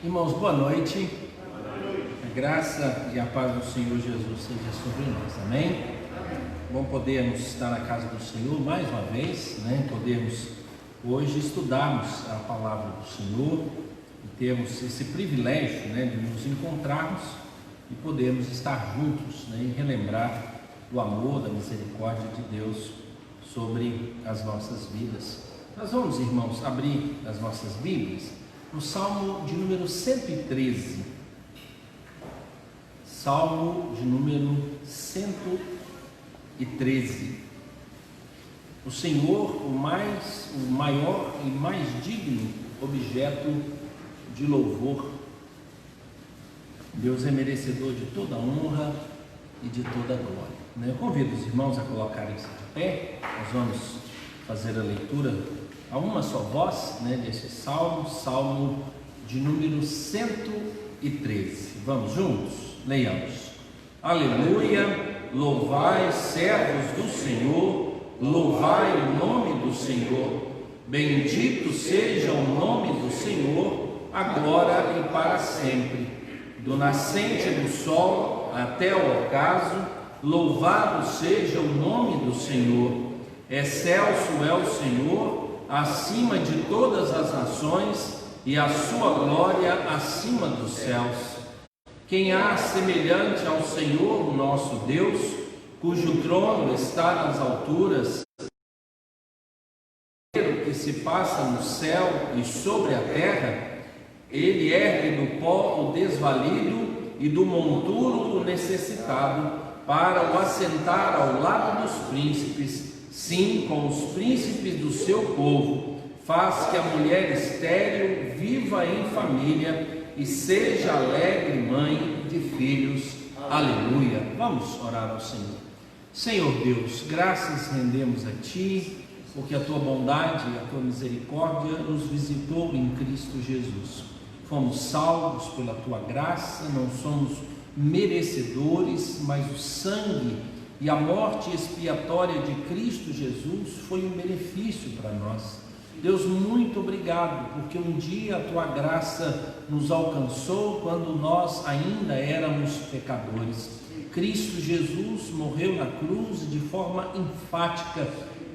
Irmãos, boa noite. A graça e a paz do Senhor Jesus seja sobre nós, amém? Bom podermos estar na casa do Senhor mais uma vez, Podermos hoje estudarmos a palavra do Senhor e termos esse privilégio, de nos encontrarmos e podermos estar juntos, e relembrar do amor, da misericórdia de Deus sobre as nossas vidas. Nós vamos, irmãos, abrir as nossas Bíblias no Salmo de número 113. Salmo de número 113. O Senhor, o maior e mais digno objeto de louvor. Deus é merecedor de toda honra e de toda glória. Eu convido os irmãos a colocarem-se de pé. Nós vamos fazer a leitura a uma só voz, desse salmo de número 113. Vamos juntos? Leiamos. Aleluia, louvai servos do Senhor, louvai o nome do Senhor, bendito seja o nome do Senhor, agora e para sempre. Do nascente do sol até o ocaso, louvado seja o nome do Senhor. Excelso é o Senhor acima de todas as nações, e a sua glória acima dos céus. Quem há semelhante ao Senhor nosso Deus, cujo trono está nas alturas, que se passa no céu e sobre a terra? Ele ergue do pó o desvalido e do monturo o necessitado, para o assentar ao lado dos príncipes, sim, com os príncipes do seu povo. Faz que a mulher estéril viva em família e seja alegre mãe de filhos. Aleluia. Vamos orar ao Senhor. Senhor Deus, graças rendemos a Ti, porque a Tua bondade e a Tua misericórdia nos visitou em Cristo Jesus. Fomos salvos pela Tua graça, não somos merecedores, mas o sangue e a morte expiatória de Cristo Jesus foi um benefício para nós. Deus, muito obrigado, porque um dia a Tua graça nos alcançou quando nós ainda éramos pecadores. Cristo Jesus morreu na cruz e de forma enfática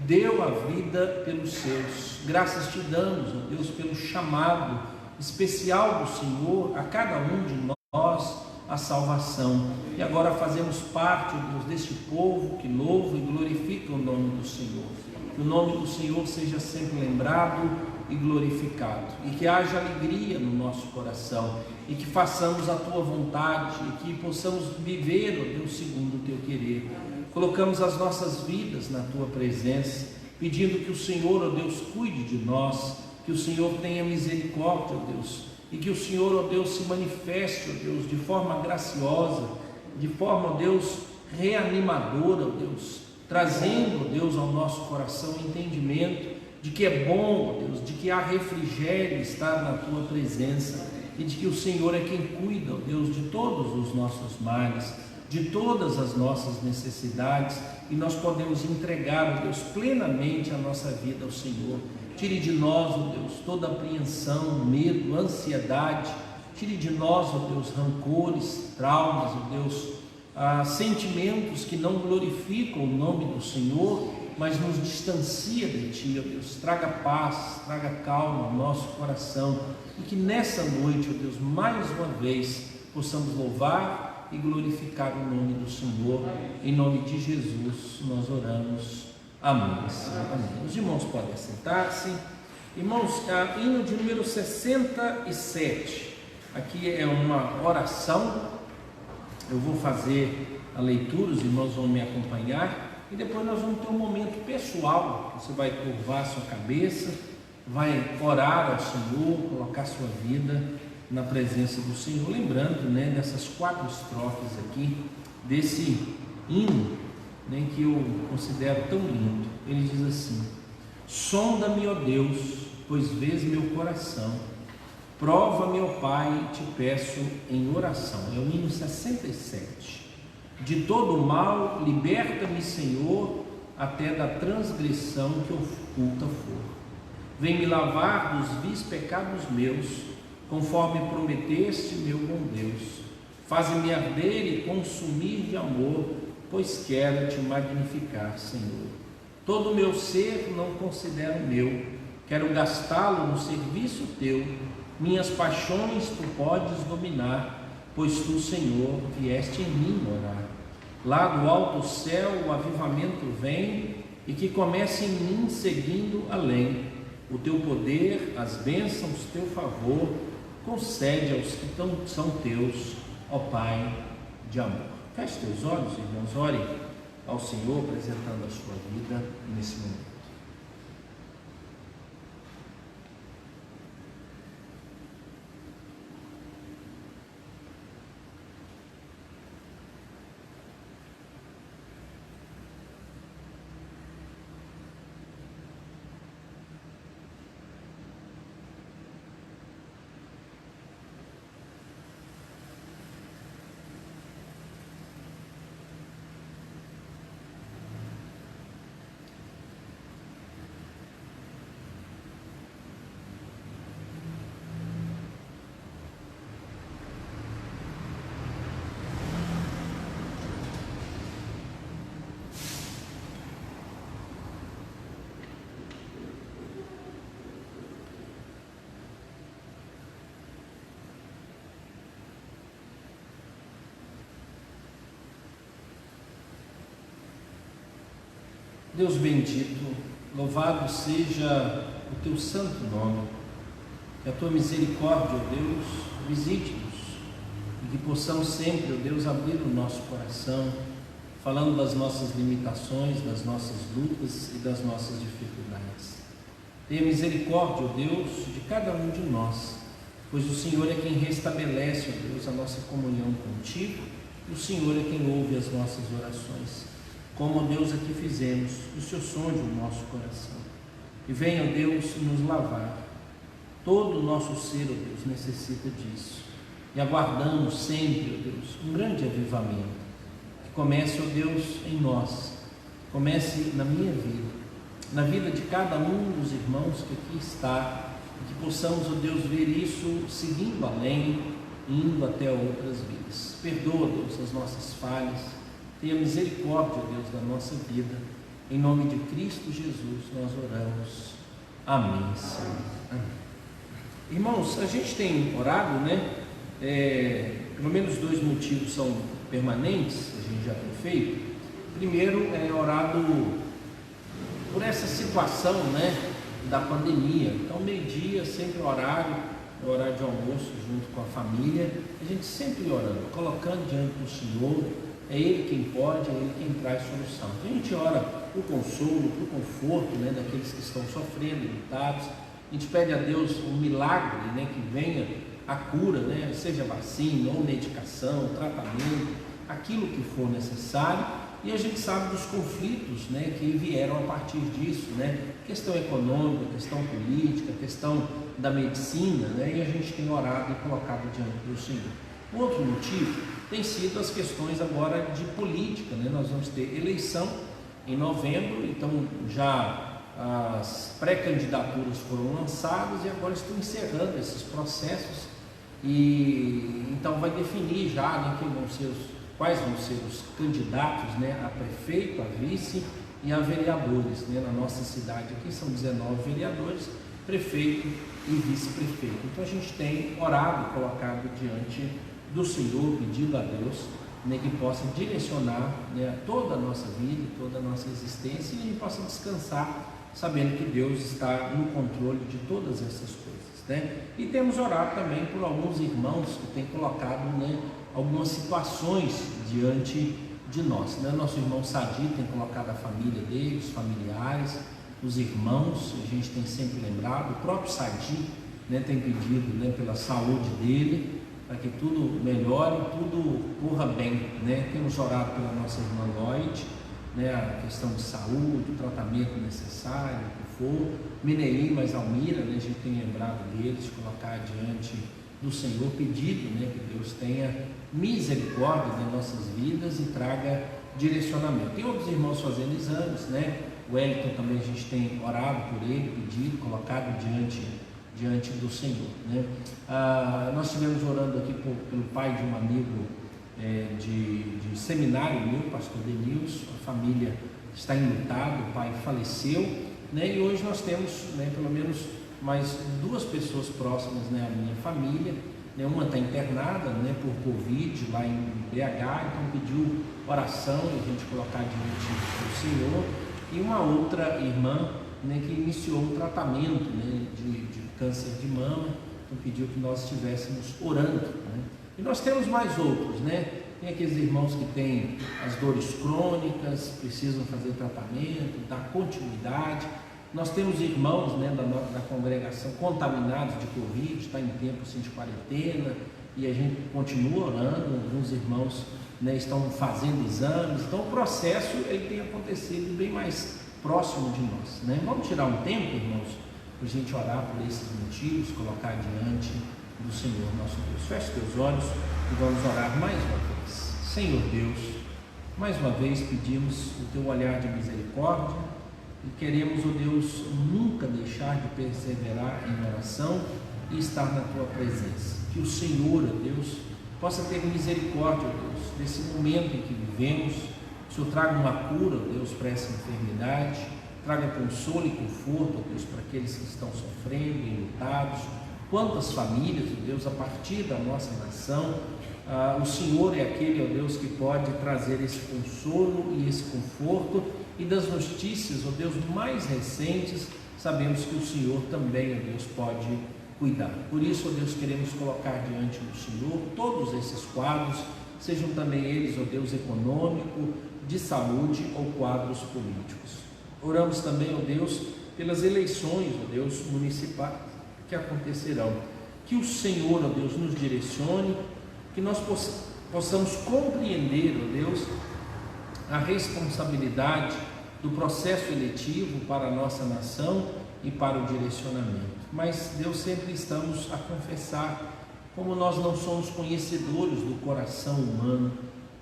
deu a vida pelos seus. Graças Te damos, ó Deus, pelo chamado especial do Senhor a cada um de nós, a salvação. E agora fazemos parte, ó Deus, deste povo que louva e glorifica o nome do Senhor. Que o nome do Senhor seja sempre lembrado e glorificado, e que haja alegria no nosso coração, e que façamos a Tua vontade, e que possamos viver, ó Deus, segundo o Teu querer. Colocamos as nossas vidas na Tua presença, pedindo que o Senhor, ó Deus, cuide de nós, que o Senhor tenha misericórdia, ó Deus, e que o Senhor, ó Deus, se manifeste, ó Deus, de forma graciosa, de forma, ó Deus, reanimadora, ó Deus, trazendo, ó Deus, ao nosso coração entendimento de que é bom, ó Deus, de que há refrigério estar na Tua presença, e de que o Senhor é quem cuida, ó Deus, de todos os nossos males, de todas as nossas necessidades, e nós podemos entregar, ó Deus, plenamente a nossa vida ao Senhor. Tire de nós, ó Deus, toda apreensão, medo, ansiedade. Tire de nós, ó Deus, rancores, traumas, ó Deus, sentimentos que não glorificam o nome do Senhor, mas nos distancia de Ti, ó Deus. Traga paz, traga calma ao nosso coração, e que nessa noite, ó Deus, mais uma vez, possamos louvar e glorificar o nome do Senhor. Em nome de Jesus nós oramos. Amém. Amém. Os irmãos podem sentar-se. Irmãos, hino de número 67. Aqui é uma oração. Eu vou fazer a leitura, os irmãos vão me acompanhar, e depois nós vamos ter um momento pessoal. Você vai curvar sua cabeça, vai orar ao Senhor, colocar sua vida na presença do Senhor, lembrando, dessas 4 estrofes aqui, desse hino, que eu considero tão lindo. Ele diz assim: sonda-me, ó Deus, pois vês meu coração, prova-me, ó Pai, te peço em oração. É o hino 67. De todo o mal, liberta-me, Senhor, até da transgressão que oculta for. Vem me lavar dos vis pecados meus, conforme prometeste, meu bom Deus. Faze-me arder e consumir de amor, pois quero te magnificar, Senhor. Todo o meu ser não considero meu, quero gastá-lo no serviço teu. Minhas paixões tu podes dominar, pois tu, Senhor, vieste em mim morar. Lá do alto céu o avivamento vem, e que comece em mim seguindo além. O teu poder, as bênçãos, teu favor, concede aos que são teus, ó Pai de amor. Feche teus olhos, irmãos, ore ao Senhor, apresentando a sua vida nesse momento. Deus bendito, louvado seja o teu santo nome, que a tua misericórdia, ó Deus, visite-nos, e que possamos sempre, ó Deus, abrir o nosso coração, falando das nossas limitações, das nossas lutas e das nossas dificuldades. Tenha misericórdia, ó Deus, de cada um de nós, pois o Senhor é quem restabelece, ó Deus, a nossa comunhão contigo, e o Senhor é quem ouve as nossas orações. Como, ó Deus, aqui fizemos, que o Senhor sonde o nosso coração e venha, ó Deus, nos lavar. Todo o nosso ser, ó Deus, necessita disso, e aguardamos sempre, ó Deus, um grande avivamento, que comece, ó Deus, em nós, comece na minha vida, na vida de cada um dos irmãos que aqui está, e que possamos, ó Deus, ver isso seguindo além, indo até outras vidas. Perdoa, Deus, as nossas falhas. Tenha misericórdia, Deus, da nossa vida. Em nome de Cristo Jesus nós oramos. Amém, Senhor. Amém. Irmãos, a gente tem orado, né? Pelo menos 2 motivos são permanentes, a gente já tem feito. Primeiro é orado por essa situação, né, da pandemia. Então, meio-dia, sempre horário de almoço junto com a família. A gente sempre orando, colocando diante do Senhor. É Ele quem pode, é Ele quem traz solução. Então a gente ora por consolo, por conforto, né, daqueles que estão sofrendo, lutados. A gente pede a Deus um milagre, né, que venha a cura, né, seja vacina ou medicação, tratamento, aquilo que for necessário. E a gente sabe dos conflitos, né, que vieram a partir disso, né, questão econômica, questão política, questão da medicina, né, e a gente tem orado e colocado diante do Senhor. Um outro motivo tem sido as questões agora de política, né? Nós vamos ter eleição em novembro, então já as pré-candidaturas foram lançadas e agora estão encerrando esses processos, e então vai definir já, né, quais vão ser os candidatos, né, a prefeito, a vice e a vereadores, né? Na nossa cidade aqui são 19 vereadores, prefeito e vice-prefeito. Então a gente tem orado e colocado diante do Senhor, pedindo a Deus, né, que possa direcionar, né, toda a nossa vida, toda a nossa existência, e a gente possa descansar, sabendo que Deus está no controle de todas essas coisas, né? E temos orado também por alguns irmãos que têm colocado, né, algumas situações diante de nós, né? Nosso irmão Sadi tem colocado a família dele, os familiares, os irmãos, a gente tem sempre lembrado, o próprio Sadi, né, tem pedido, né, pela saúde dele, para que tudo melhore, tudo corra bem, né? Temos orado pela nossa irmã Lloyd, né? A questão de saúde, o tratamento necessário, o que for. Mineim, mas Almira, né? A gente tem lembrado deles, colocar diante do Senhor, pedido, né, que Deus tenha misericórdia das nossas vidas e traga direcionamento. Tem outros irmãos fazendo exames, né? O Wellington também a gente tem orado por ele, pedido, colocado diante diante do Senhor, né? Nós estivemos orando aqui pelo pai de um amigo de seminário meu, pastor Denilson. A família está enlutada, o pai faleceu, né? E hoje nós temos, né, pelo menos mais 2 pessoas próximas, né, à minha família, né? Uma está internada, né, por Covid lá em BH, então pediu oração e a gente colocar diante do Senhor, e uma outra irmã, né, que iniciou um tratamento, né, de câncer de mama, então pediu que nós estivéssemos orando, né? E nós temos mais outros, né? Tem aqueles irmãos que têm as dores crônicas, precisam fazer tratamento, dar continuidade. Nós temos irmãos, né, da congregação contaminados de Covid, está em tempo assim, de quarentena, e a gente continua orando. Alguns irmãos, né, estão fazendo exames, então o processo ele tem acontecido bem mais próximo de nós, né? Vamos tirar um tempo, irmãos, para a gente orar por esses motivos, colocar diante do Senhor nosso Deus. Feche teus olhos e vamos orar mais uma vez. Senhor Deus, mais uma vez pedimos o teu olhar de misericórdia e queremos, ó Deus, nunca deixar de perseverar em oração e estar na tua presença. Que o Senhor, ó Deus, possa ter misericórdia, ó Deus, desse momento em que vivemos. O Senhor traga uma cura, ó Deus, para essa enfermidade, traga consolo e conforto, ó Deus, para aqueles que estão sofrendo, enlutados. Quantas famílias, ó Deus, a partir da nossa nação, o Senhor é aquele, ó Deus, que pode trazer esse consolo e esse conforto, e das notícias, ó Deus, mais recentes, sabemos que o Senhor também, ó Deus, pode cuidar. Por isso, ó Deus, queremos colocar diante do Senhor todos esses quadros, sejam também eles, ó Deus, econômico, de saúde ou quadros políticos. Oramos também, ó Deus, pelas eleições, ó Deus, municipais que acontecerão. Que o Senhor, ó Deus, nos direcione, que nós possamos compreender, ó Deus, a responsabilidade do processo eletivo para a nossa nação e para o direcionamento. Mas, Deus, sempre estamos a confessar, como nós não somos conhecedores do coração humano,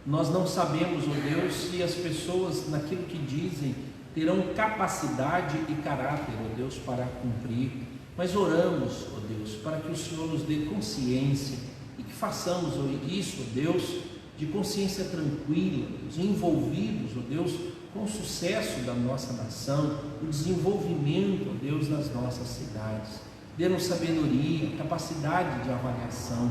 nós não sabemos, ó Deus, se as pessoas, naquilo que dizem, terão capacidade e caráter, ó Deus, para cumprir. Mas oramos, ó Deus, para que o Senhor nos dê consciência e que façamos isso, ó Deus, de consciência tranquila, Deus, envolvidos, ó Deus, com o sucesso da nossa nação, o desenvolvimento, ó Deus, das nossas cidades. Dê-nos sabedoria, capacidade de avaliação.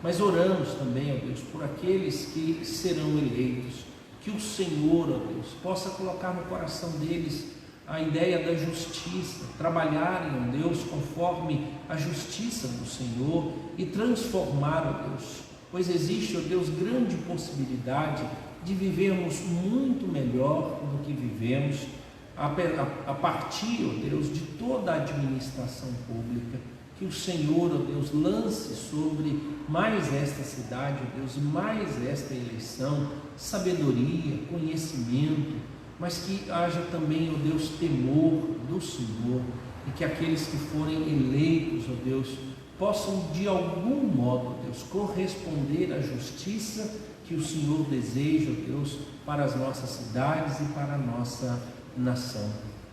Mas oramos também, ó Deus, por aqueles que serão eleitos, que o Senhor, ó Deus, possa colocar no coração deles a ideia da justiça, trabalharem, ó Deus, conforme a justiça do Senhor e transformar, ó Deus, pois existe, ó Deus, grande possibilidade de vivermos muito melhor do que vivemos a partir, ó Deus, de toda a administração pública. Que o Senhor, ó Deus, lance sobre mais esta cidade, ó Deus, mais esta eleição, sabedoria, conhecimento, mas que haja também, ó Deus, temor do Senhor, e que aqueles que forem eleitos, ó Deus, possam de algum modo, ó Deus, corresponder à justiça que o Senhor deseja, ó Deus, para as nossas cidades e para a nossa nação.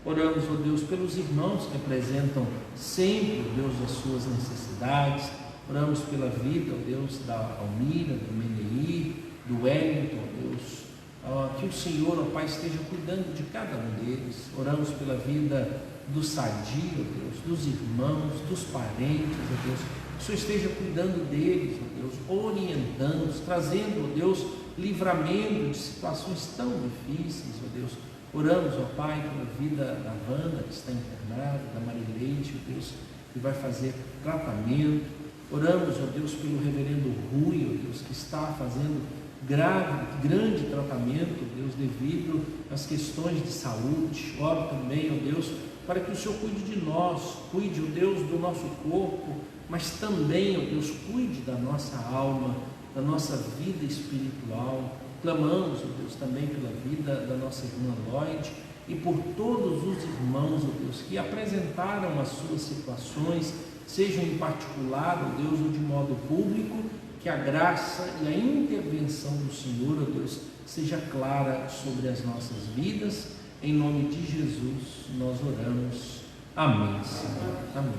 Oramos, ó Deus, pelos irmãos que apresentam sempre, ó Deus, as suas necessidades. Oramos pela vida, ó Deus, da Almira, do Meneir, do Wellington, ó Deus, que o Senhor, ó Pai, esteja cuidando de cada um deles. Oramos pela vida do Sadi, ó Deus, dos irmãos, dos parentes, ó Deus, que o Senhor esteja cuidando deles, ó Deus, orientando-os, trazendo, ó Deus, livramento de situações tão difíceis, ó Deus. Oramos, ó Pai, pela vida da Wanda, que está internada, da Marileite, ó Deus, que vai fazer tratamento. Oramos, ó Deus, pelo reverendo Rui, ó Deus, que está fazendo grande tratamento, ó Deus, devido às questões de saúde. Oro também, ó Deus, para que o Senhor cuide de nós, cuide, ó Deus, do nosso corpo, mas também, ó Deus, cuide da nossa alma, da nossa vida espiritual. Clamamos, ó Deus, também pela vida da nossa irmã Lloyd e por todos os irmãos, ó Deus, que apresentaram as suas situações, sejam em particular, ó Deus, ou de modo público, que a graça e a intervenção do Senhor, ó Deus, seja clara sobre as nossas vidas. Em nome de Jesus nós oramos. Amém, Senhor. Amém.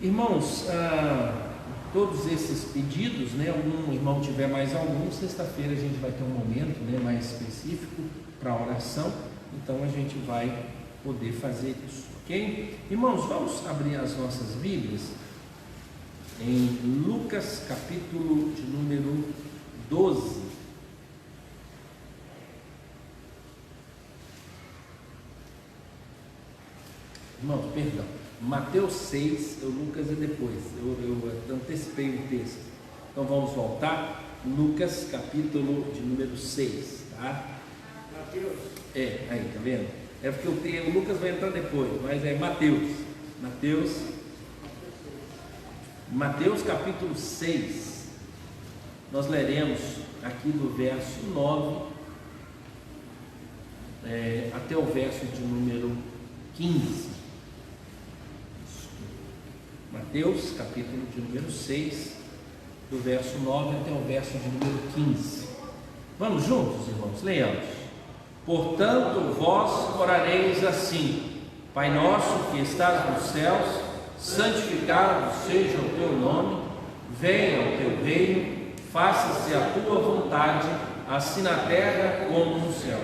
Irmãos, todos esses pedidos, né, algum irmão tiver mais algum, sexta-feira a gente vai ter um momento, né, mais específico para oração, então a gente vai poder fazer isso, ok? Irmãos, vamos abrir as nossas Bíblias em Lucas capítulo de número 12. Irmãos, perdão, Mateus 6, Lucas é depois, eu antecipei o texto, então vamos voltar, Lucas capítulo de número 6, tá? Mateus. Aí, tá vendo? É porque o Lucas vai entrar depois, mas é Mateus capítulo 6, nós leremos aqui do verso 9 até o verso de número 15. Mateus capítulo de número 6, do verso 9 até o verso de número 15. Vamos juntos, irmãos, leiamos. Portanto, vós orareis assim: Pai nosso que estás nos céus, santificado seja o teu nome, venha o teu reino, faça-se a tua vontade, assim na terra como no céu.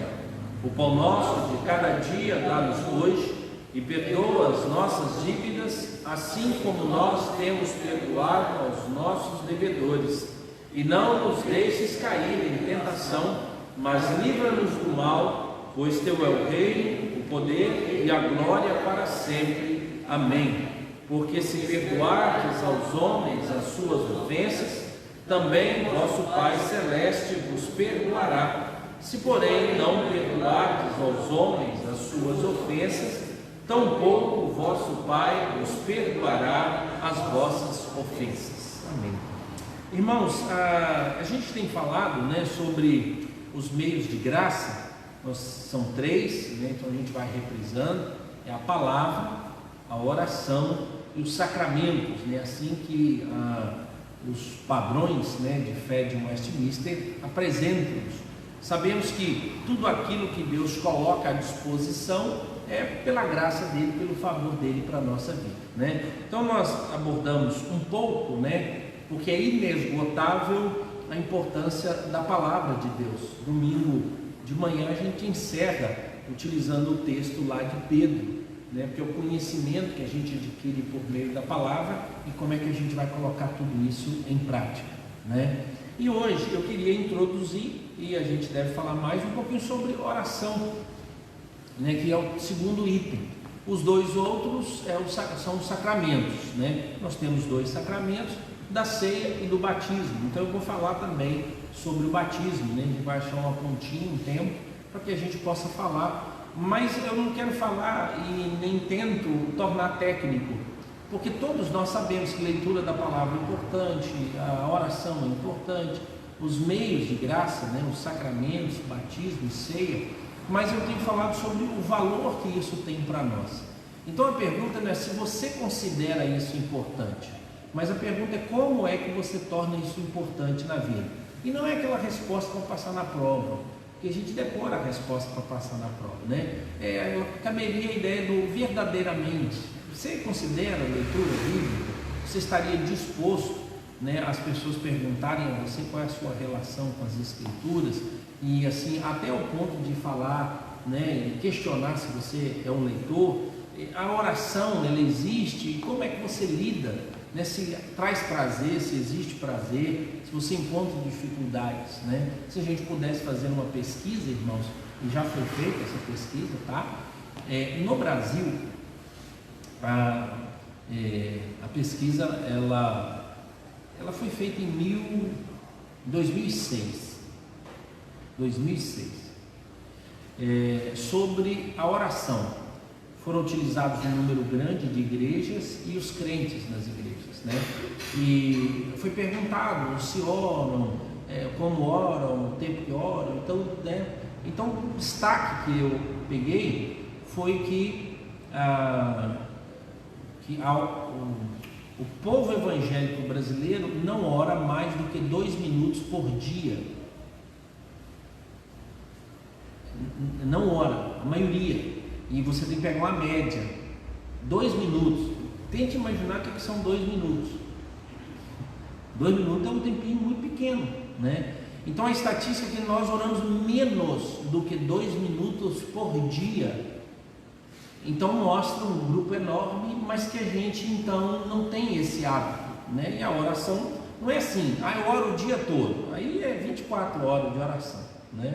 O pão nosso de cada dia dá-nos hoje, e perdoa as nossas dívidas, assim como nós temos perdoado aos nossos devedores. E não nos deixes cair em tentação, mas livra-nos do mal, pois teu é o reino, o poder e a glória para sempre. Amém. Porque se perdoardes aos homens as suas ofensas, também vosso Pai Celeste vos perdoará. Se, porém, não perdoardes aos homens as suas ofensas, tampouco o vosso Pai vos perdoará as vossas ofensas. Amém. Irmãos, a gente tem falado, né, sobre os meios de graça. São 3, né, então a gente vai reprisando: é a palavra, a oração e os sacramentos, né, assim que os padrões, né, de fé de Westminster apresentam-nos. Sabemos que tudo aquilo que Deus coloca à disposição é pela graça dele, pelo favor dele para a nossa vida, né? Então nós abordamos um pouco, né, porque é inesgotável a importância da palavra de Deus. Domingo de manhã a gente encerra utilizando o texto lá de Pedro, né, porque é o conhecimento que a gente adquire por meio da palavra e como é que a gente vai colocar tudo isso em prática, né? E hoje eu queria introduzir, e a gente deve falar mais um pouquinho sobre oração, né, que é o segundo item. Os dois outros são os sacramentos, né? Nós temos 2 sacramentos, da ceia e do batismo. Então eu vou falar também sobre o batismo, né? A gente vai achar uma pontinha, um tempo, para que a gente possa falar, mas eu não quero falar e nem tento tornar técnico, porque todos nós sabemos que leitura da palavra é importante, a oração é importante, os meios de graça, né, os sacramentos, batismo e ceia, mas eu tenho falado sobre o valor que isso tem para nós. Então a pergunta não é se você considera isso importante, mas a pergunta é como é que você torna isso importante na vida. E não é aquela resposta para passar na prova, porque a gente decora a resposta para passar na prova, né? Caberia a ideia do verdadeiramente. Você considera a leitura bíblica? Você estaria disposto, né, as pessoas perguntarem a você qual é a sua relação com as escrituras, e assim, até o ponto de falar, né, e questionar se você é um leitor? A oração, ela existe, e como é que você lida, né? Se traz prazer, se existe prazer, se você encontra dificuldades, né? Se a gente pudesse fazer uma pesquisa, irmãos, e já foi feita essa pesquisa, tá? No Brasil, a pesquisa ela foi feita em 2006, sobre a oração. Foram utilizados um número grande de igrejas e os crentes nas igrejas, né? E foi perguntado se oram, como oram, o tempo que oram. Então, né? Então o destaque que eu peguei foi que o povo evangélico brasileiro não ora mais do que 2 minutos por dia. Não ora, a maioria. E você tem que pegar uma média, 2 minutos. Tente imaginar o que são 2 minutos. 2 minutos é um tempinho muito pequeno, né? Então a estatística é que nós oramos menos do que 2 minutos por dia. Então mostra um grupo enorme, mas que a gente então não tem esse hábito, né? E a oração não é assim, eu oro o dia todo, aí é 24 horas de oração, né?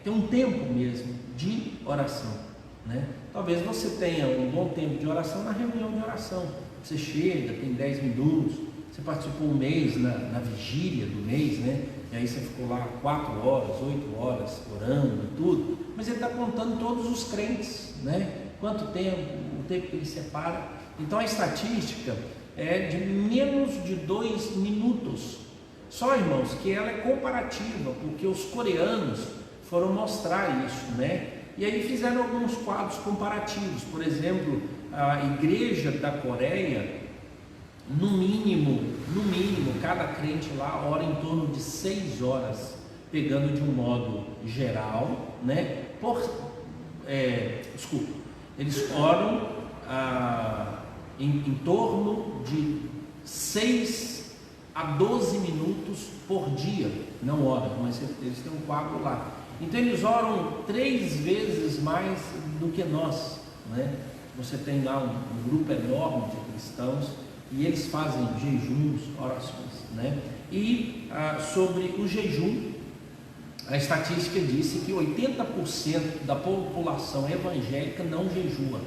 Tem um tempo mesmo de oração, né? Talvez você tenha um bom tempo de oração na reunião de oração. Você chega, tem 10 minutos, você participou um mês na vigília do mês, né? E aí você ficou lá 4 horas, 8 horas orando e tudo, mas ele está contando todos os crentes, né? Quanto tempo, o tempo que ele separa. Então a estatística é de menos de 2 minutos. Só, irmãos, que ela é comparativa, porque os coreanos foram mostrar isso, né? E aí fizeram alguns quadros comparativos. Por exemplo, a igreja da Coreia, no mínimo, cada crente lá ora em torno de 6 horas, pegando de um modo geral, né? Eles oram em torno de 6 a 12 minutos por dia, não horas, mas eles têm um quadro lá. Então eles oram 3 vezes mais do que nós, né? Você tem lá um grupo enorme de cristãos e eles fazem jejuns, orações, né? E sobre o jejum, a estatística disse que 80% da população evangélica não jejua.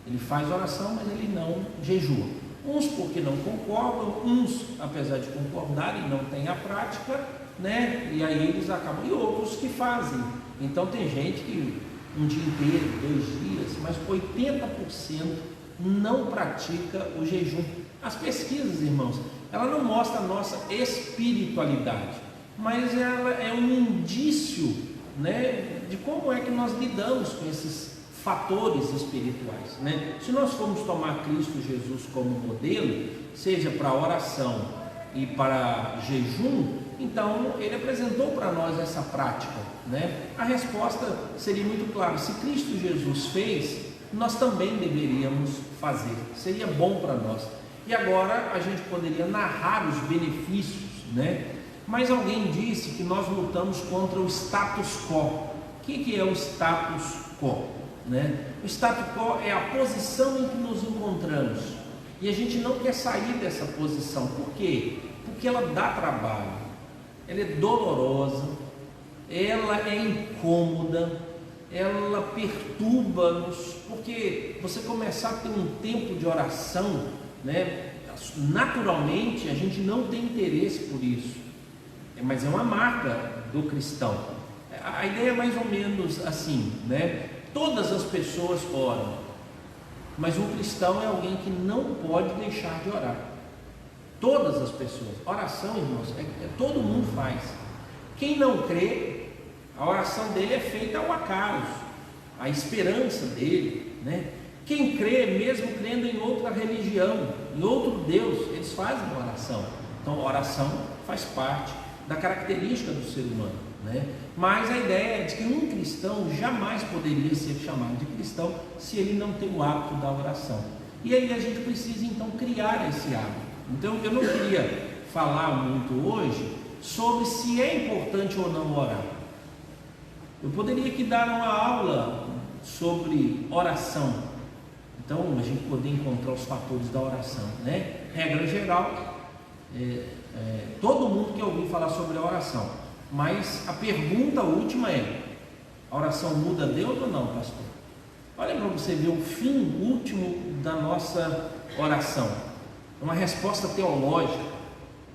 Ele faz oração, mas ele não jejua. Uns porque não concordam, uns, apesar de concordarem, não têm a prática, né? E aí eles acabam, e outros que fazem. Então tem gente que um dia inteiro, 2 dias, mas 80% não pratica o jejum. As pesquisas, irmãos, ela não mostra a nossa espiritualidade, mas ela é um indício, né, de como é que nós lidamos com esses fatores espirituais, né? Se nós formos tomar Cristo Jesus como modelo, seja para oração e para jejum, então ele apresentou para nós essa prática, né? A resposta seria muito clara: se Cristo Jesus fez, nós também deveríamos fazer, seria bom para nós. E agora a gente poderia narrar os benefícios, né? Mas alguém disse que nós lutamos contra o status quo. O que é o status quo, né? O status quo é a posição em que nos encontramos e a gente não quer sair dessa posição. Por quê? Porque ela dá trabalho, ela é dolorosa, ela é incômoda, ela perturba-nos, porque você começar a ter um tempo de oração, né? Naturalmente a gente não tem interesse por isso, mas é uma marca do cristão. A ideia é mais ou menos assim, né? Todas as pessoas oram, mas um cristão é alguém que não pode deixar de orar. Todas as pessoas. Oração, irmãos, todo mundo faz. Quem não crê, a oração dele é feita ao acaso, a esperança dele, né? Quem crê, mesmo crendo em outra religião, em outro Deus, eles fazem oração. Então a oração faz parte da característica do ser humano, né? Mas a ideia é de que um cristão jamais poderia ser chamado de cristão se ele não tem o hábito da oração. E aí a gente precisa então criar esse hábito. Então eu não queria falar muito hoje sobre se é importante ou não orar. Eu poderia aqui dar uma aula sobre oração, então a gente poder encontrar os fatores da oração, né? Regra geral, todo mundo quer ouvir falar sobre a oração, mas a pergunta última é: a oração muda Deus ou não, pastor? Olha para você ver o fim último da nossa oração, uma resposta teológica.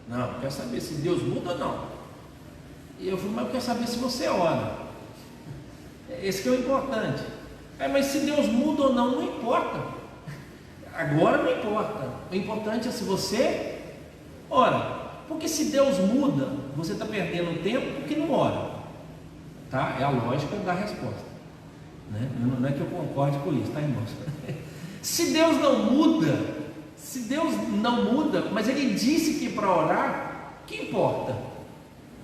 Não, eu quero saber se Deus muda ou não. E eu falei, mas eu quero saber se você ora. Esse que é o importante. Mas se Deus muda ou não, não importa. Agora não importa. O importante é se você ora. Porque se Deus muda, você está perdendo tempo porque não ora. Tá? É a lógica da resposta, né? Não é que eu concorde com isso, tá, irmãos? Se Deus não muda, mas Ele disse que é para orar, que importa?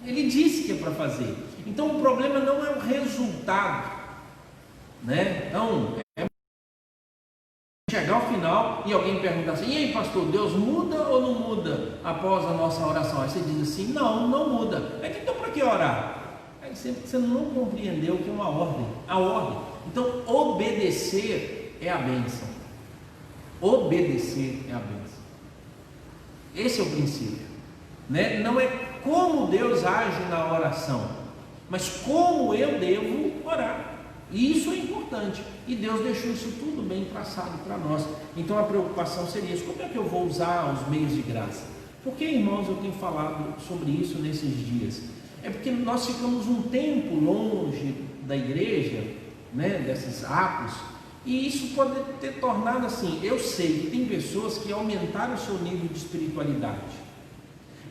Ele disse que é para fazer. Então o problema não é o resultado, né? Então chegar ao final e alguém perguntar assim: e aí, pastor, Deus muda ou não muda após a nossa oração? Aí você diz assim: não, não muda. Aí então para que orar? Aí você não compreendeu que é uma ordem, a ordem. Então obedecer é a bênção. Obedecer é a bênção. Esse é o princípio, né? Não é como Deus age na oração, mas como eu devo orar. E isso é importante, e Deus deixou isso tudo bem traçado para nós. Então a preocupação seria isso: como é que eu vou usar os meios de graça? Porque, irmãos, eu tenho falado sobre isso nesses dias. É porque nós ficamos um tempo longe da igreja, né, desses atos, e isso pode ter tornado assim. Eu sei que tem pessoas que aumentaram o seu nível de espiritualidade,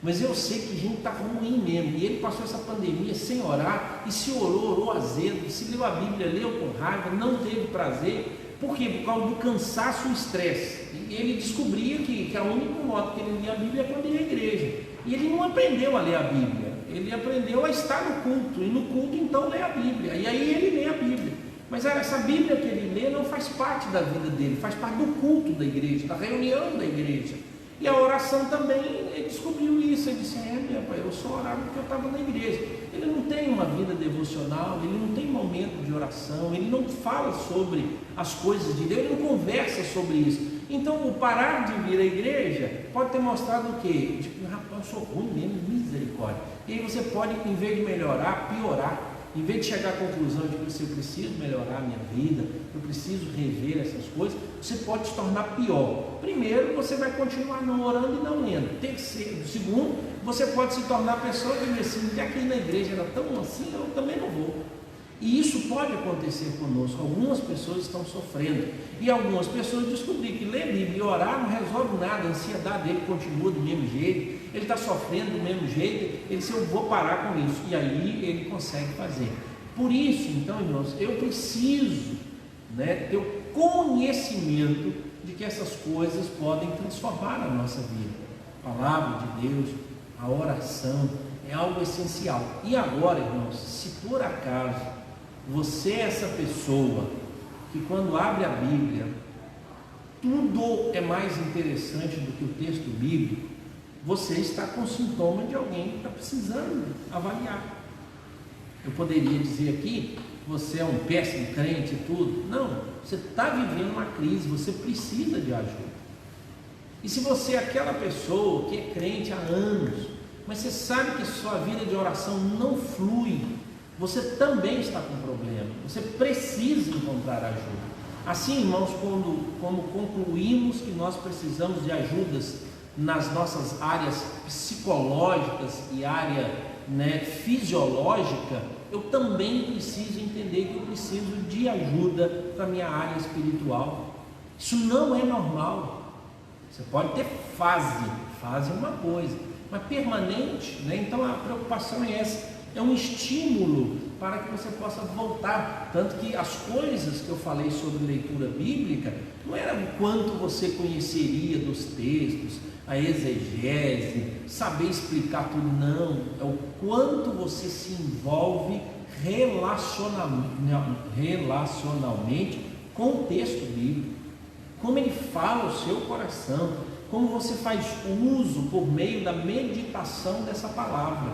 mas eu sei que a gente está ruim mesmo. E ele passou essa pandemia sem orar, e se orou azedo, se leu a Bíblia, leu com raiva, não teve prazer. Por quê? Por causa do cansaço e estresse. E ele descobria que a única modo que ele lia a Bíblia é quando ia à igreja. E ele não aprendeu a ler a Bíblia, ele aprendeu a estar no culto, e no culto então lê a Bíblia, e aí ele lê a Bíblia. Mas essa Bíblia que ele lê não faz parte da vida dele, faz parte do culto da igreja, da reunião da igreja. E a oração também, ele descobriu isso. Ele disse: meu pai, eu só orava porque eu estava na igreja. Ele não tem uma vida devocional, ele não tem momento de oração, ele não fala sobre as coisas de Deus, ele não conversa sobre isso. Então o parar de vir à igreja pode ter mostrado o quê? Tipo, rapaz, eu sou ruim mesmo, misericórdia. E aí você pode, em vez de melhorar, piorar. Em vez de chegar à conclusão de que eu preciso melhorar a minha vida, eu preciso rever essas coisas, você pode se tornar pior. Primeiro, você vai continuar não orando e não lendo. Terceiro, segundo, você pode se tornar a pessoa que diz assim: que aqui na igreja era tão assim, eu também não vou. E isso pode acontecer conosco. Algumas pessoas estão sofrendo, e algumas pessoas descobriram que ler Bíblia e orar não resolve nada. A ansiedade dele continua do mesmo jeito, ele está sofrendo do mesmo jeito. Ele disse: eu vou parar com isso, e aí ele consegue fazer. Por isso, então, irmãos, eu preciso, né, ter o conhecimento de que essas coisas podem transformar a nossa vida. A palavra de Deus, a oração é algo essencial. E agora, irmãos, se por acaso você é essa pessoa que quando abre a Bíblia tudo é mais interessante do que o texto bíblico, você está com sintoma de alguém que está precisando avaliar. Eu poderia dizer aqui: você é um péssimo crente e tudo. Não, você está vivendo uma crise, você precisa de ajuda. E se você é aquela pessoa que é crente há anos, mas você sabe que sua vida de oração não flui, você também está com problema, você precisa encontrar ajuda. Assim, irmãos, como concluímos que nós precisamos de ajudas nas nossas áreas psicológicas e área, né, fisiológica, eu também preciso entender que eu preciso de ajuda para a minha área espiritual. Isso não é normal. Você pode ter fase é uma coisa, mas permanente, né? Então a preocupação é essa, é um estímulo para que você possa voltar. Tanto que as coisas que eu falei sobre leitura bíblica não era o quanto você conheceria dos textos, a exegese, saber explicar tudo, não, é o quanto você se envolve relacionalmente com o texto bíblico, como ele fala o seu coração, como você faz uso por meio da meditação dessa palavra.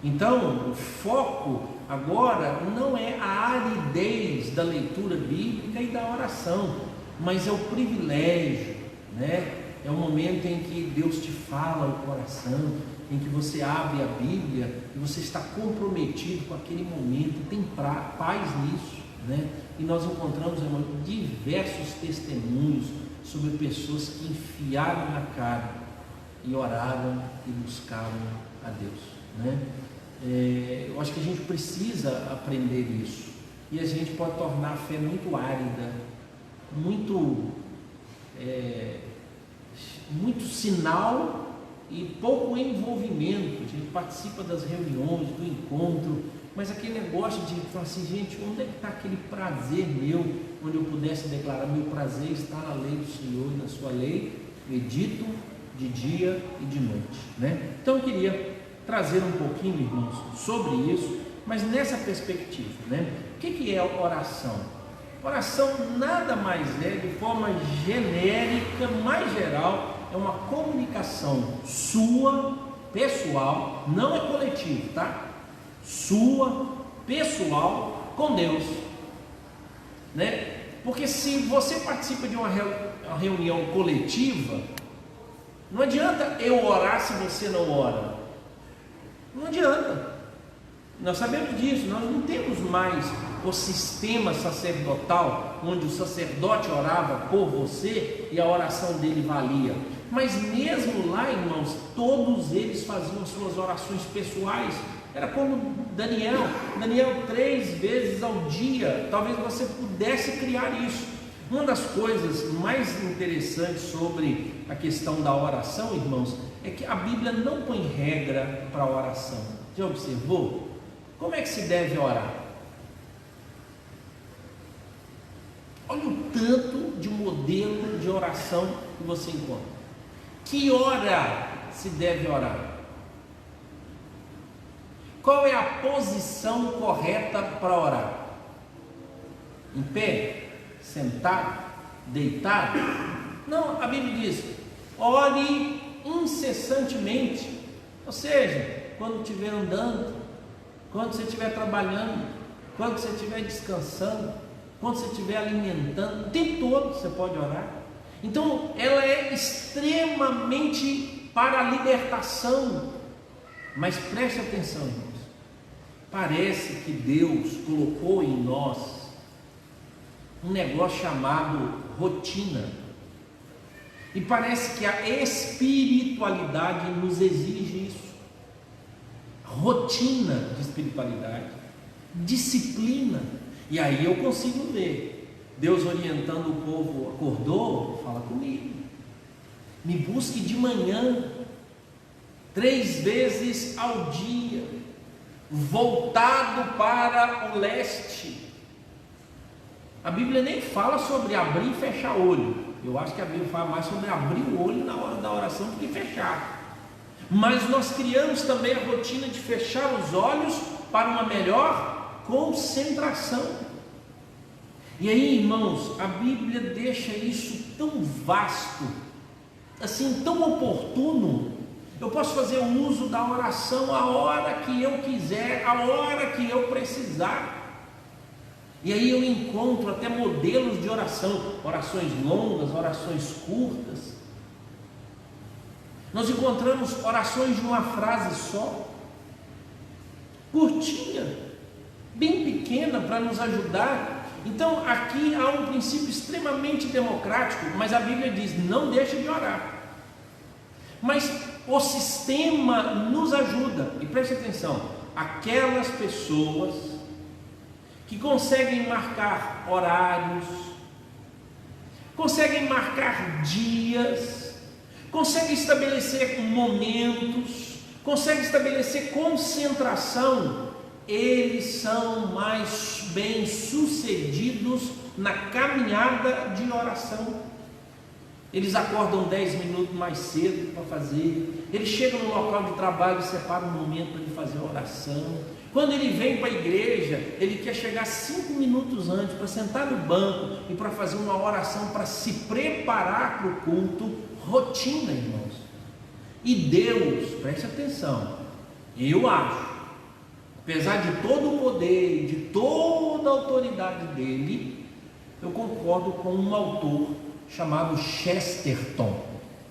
Então, o foco agora não é a aridez da leitura bíblica e da oração, mas é o privilégio, né? É o momento em que Deus te fala o coração, em que você abre a Bíblia e você está comprometido com aquele momento, tem paz nisso, né? E nós encontramos, irmão, diversos testemunhos sobre pessoas que enfiaram na cara e oraram e buscaram a Deus, né? Eu acho que a gente precisa aprender isso, e a gente pode tornar a fé muito árida, muito sinal e pouco envolvimento. A gente participa das reuniões, do encontro, mas aquele negócio de falar assim: gente, onde é que está aquele prazer meu, onde eu pudesse declarar: meu prazer está na lei do Senhor e na sua lei, medito de dia e de noite, né? Então eu queria trazer um pouquinho, irmãos, sobre isso, mas nessa perspectiva, né? O que é oração? Oração nada mais é, de forma genérica, mais geral, é uma comunicação sua, pessoal, não é coletivo, tá? Sua, pessoal, com Deus, né? Porque se você participa de uma reunião coletiva, não adianta eu orar se você não ora. Não adianta. Nós sabemos disso. Nós não temos mais o sistema sacerdotal onde o sacerdote orava por você e a oração dele valia. Mas mesmo lá, irmãos, todos eles faziam suas orações pessoais. Era como Daniel 3 vezes ao dia. Talvez você pudesse criar isso. Uma das coisas mais interessantes sobre a questão da oração, irmãos, é que a Bíblia não põe regra para a oração. Já observou? Como é que se deve orar? Olha o tanto de modelo de oração que você encontra. Que hora se deve orar? Qual é a posição correta para orar? Em pé? Sentado? Deitado? Não, a Bíblia diz: ore incessantemente. Ou seja, quando estiver andando, quando você estiver trabalhando, quando você estiver descansando, quando você estiver alimentando, o tempo todo você pode orar. Então ela é extremamente para a libertação. Mas preste atenção, irmãos. Parece que Deus colocou em nós um negócio chamado rotina. E parece que a espiritualidade nos exige isso. Rotina de espiritualidade, disciplina. E aí eu consigo ver Deus orientando o povo. Acordou? Fala comigo. Me busque de manhã, 3 vezes ao dia, voltado para o leste. A Bíblia nem fala sobre abrir e fechar o olho. Eu acho que a Bíblia fala mais sobre abrir o olho na hora da oração do que fechar. Mas nós criamos também a rotina de fechar os olhos para uma melhor concentração. E aí, irmãos, a Bíblia deixa isso tão vasto, assim, tão oportuno. Eu posso fazer o uso da oração a hora que eu quiser, a hora que eu precisar. E aí eu encontro até modelos de oração, orações longas, orações curtas. Nós encontramos orações de uma frase só, curtinha, bem pequena, para nos ajudar. Então aqui há um princípio extremamente democrático, mas a Bíblia diz: não deixe de orar. Mas o sistema nos ajuda, e preste atenção, aquelas pessoas que conseguem marcar horários, conseguem marcar dias, conseguem estabelecer momentos, conseguem estabelecer concentração, eles são mais bem sucedidos na caminhada de oração. Eles acordam 10 minutos mais cedo para fazer, eles chegam no local de trabalho e separam um momento para ele fazer a oração. Quando ele vem para a igreja, ele quer chegar 5 minutos antes para sentar no banco e para fazer uma oração para se preparar para o culto. Rotina, irmãos. E Deus, preste atenção, eu acho, apesar de todo o poder, de toda a autoridade dele, eu concordo com um autor chamado Chesterton.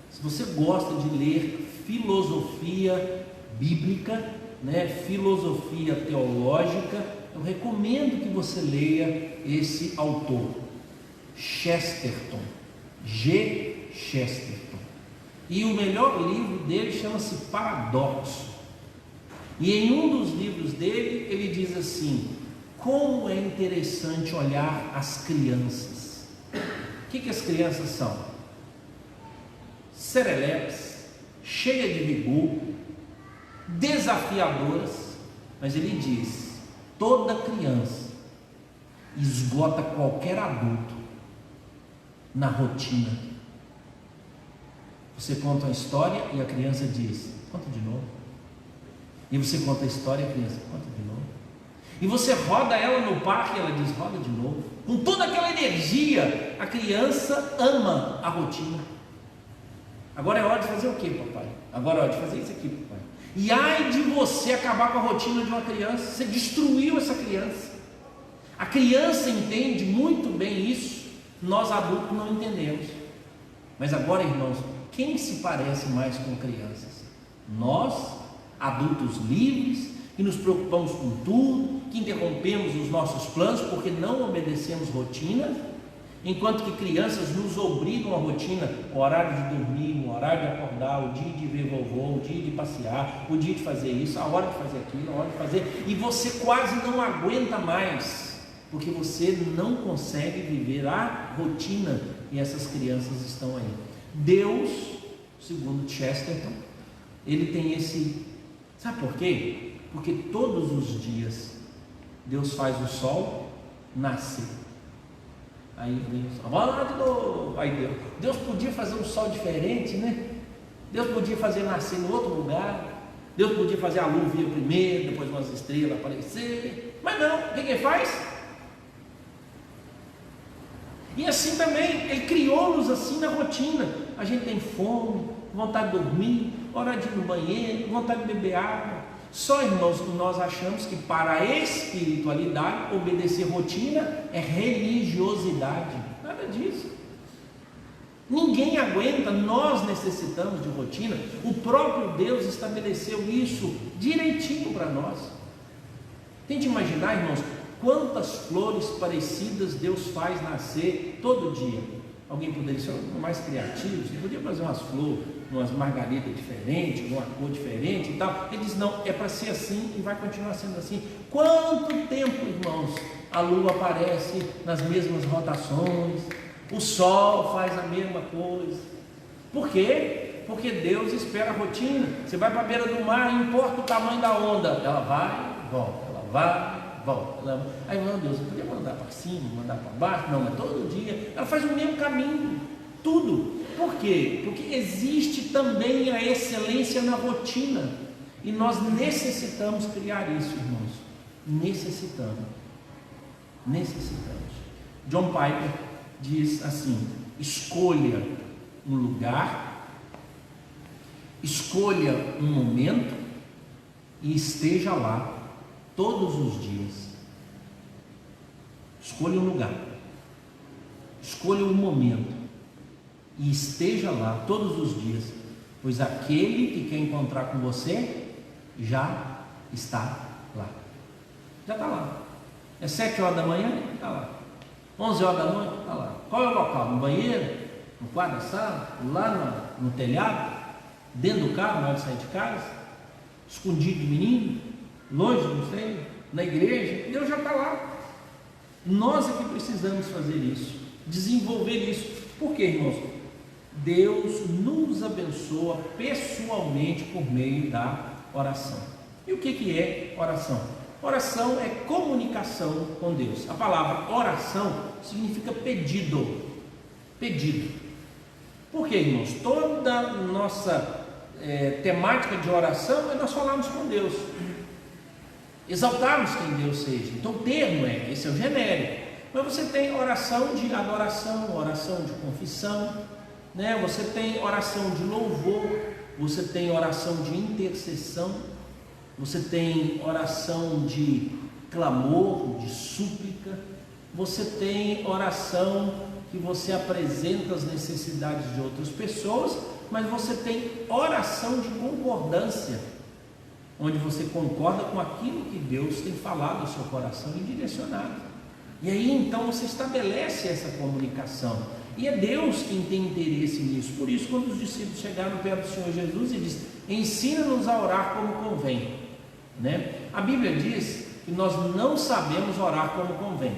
Se você gosta de ler filosofia bíblica, filosofia teológica, eu recomendo que você leia esse autor, Chesterton, G. Chesterton. E o melhor livro dele chama-se Paradoxo. E em um dos livros dele, ele diz assim: como é interessante olhar as crianças. O que as crianças são? Serelepes, cheias de vigor, desafiadoras, mas ele diz: toda criança esgota qualquer adulto na rotina. Você conta uma história e a criança diz: conta de novo. E você conta a história e a criança: conta de novo. E você roda ela no parque e ela diz: roda de novo. Com toda aquela energia, a criança ama a rotina. Agora é hora de fazer o que, papai? Agora é hora de fazer isso aqui, papai. E ai de você acabar com a rotina de uma criança. Você destruiu essa criança. A criança entende muito bem isso. Nós adultos não entendemos. Mas agora, irmãos, quem se parece mais com crianças? Nós, adultos livres, que nos preocupamos com tudo, que interrompemos os nossos planos porque não obedecemos rotina, enquanto que crianças nos obrigam a rotina, o horário de dormir, o horário de acordar, o dia de ver vovô, o dia de passear, o dia de fazer isso, a hora de fazer aquilo, a hora de fazer, e você quase não aguenta mais, porque você não consegue viver a rotina, e essas crianças estão aí. Deus, segundo Chesterton, ele tem esse, sabe por quê? Porque todos os dias Deus faz o sol nascer. Aí Deus, vamos lá de novo. Aí Deus podia fazer um sol diferente, né? Deus podia fazer nascer em outro lugar. Deus podia fazer a lua vir primeiro, depois umas estrelas aparecer. Mas não, o que ele faz? E assim também, Ele criou-nos assim na rotina. A gente tem fome, vontade de dormir, hora de ir no banheiro, vontade de beber água. Só, irmãos, que nós achamos que para a espiritualidade, obedecer rotina é religiosidade. Nada disso. Ninguém aguenta, nós necessitamos de rotina. O próprio Deus estabeleceu isso direitinho para nós. Tente imaginar, irmãos, quantas flores parecidas Deus faz nascer todo dia. Alguém poderia ser mais criativo, você podia fazer umas flores, umas margaridas diferentes, uma cor diferente e tal. Ele diz: não, é para ser assim e vai continuar sendo assim. Quanto tempo, irmãos, a lua aparece nas mesmas rotações, o sol faz a mesma coisa. Por quê? Porque Deus espera a rotina. Você vai para a beira do mar, não importa o tamanho da onda, ela vai, volta, ela vai, volta. Aí, meu Deus, eu podia mandar para cima, mandar para baixo? Não, mas todo dia ela faz o mesmo caminho, tudo. Por quê? Porque existe também a excelência na rotina, e nós necessitamos criar isso, irmãos. Necessitamos. John Piper diz assim: escolha um lugar, escolha um momento e esteja lá todos os dias. Escolha um lugar, escolha um momento e esteja lá todos os dias, pois aquele que quer encontrar com você já está lá. Já está lá. É 7 horas da manhã? Está lá. 11 horas da noite? Está lá. Qual é o local? No banheiro? No quarto da sala? Lá no telhado? Dentro do carro, na hora de sair de casa? Escondido de menino? Longe, não sei? Na igreja? Deus já está lá. Nós é que precisamos fazer isso, desenvolver isso. Por quê, irmãos? Deus nos abençoa pessoalmente por meio da oração. E o que é oração? Oração é comunicação com Deus. A palavra oração significa pedido. Pedido. Por quê, irmãos? Toda a nossa temática de oração é nós falarmos com Deus, exaltarmos quem Deus seja. Então o termo esse é o genérico. Mas você tem oração de adoração, oração de confissão, né? Você tem oração de louvor, você tem oração de intercessão, você tem oração de clamor, de súplica, você tem oração que você apresenta as necessidades de outras pessoas, mas você tem oração de concordância, onde você concorda com aquilo que Deus tem falado ao seu coração e direcionado. E aí então você estabelece essa comunicação. E é Deus quem tem interesse nisso. Por isso, quando os discípulos chegaram perto do Senhor Jesus, ele diz: ensina-nos a orar como convém, né? A Bíblia diz que nós não sabemos orar como convém,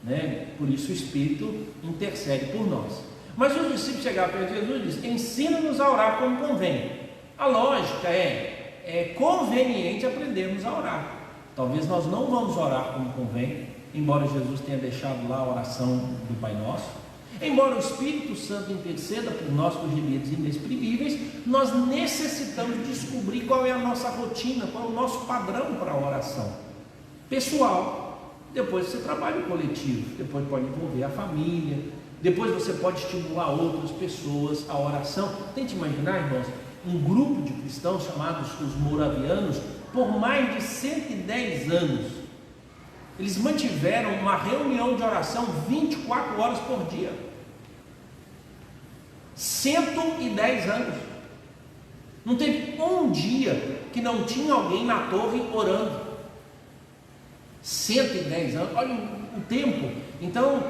né? Por isso o Espírito intercede por nós. Mas os discípulos chegaram perto de Jesus e dizem: ensina-nos a orar como convém. A lógica é conveniente aprendermos a orar. Talvez nós não vamos orar como convém, embora Jesus tenha deixado lá a oração do Pai Nosso. Embora o Espírito Santo interceda por nós com gemidos inexprimíveis, nós necessitamos descobrir qual é a nossa rotina, qual é o nosso padrão para a oração. pessoal, depois você trabalha o coletivo, depois pode envolver a família, depois você pode estimular outras pessoas à oração. Tente imaginar, irmãos, um grupo de cristãos chamados os moravianos, por mais de 110 anos, eles mantiveram uma reunião de oração 24 horas por dia. 110 anos. Não teve um dia que não tinha alguém na torre orando. 110 anos, olha o tempo. Então,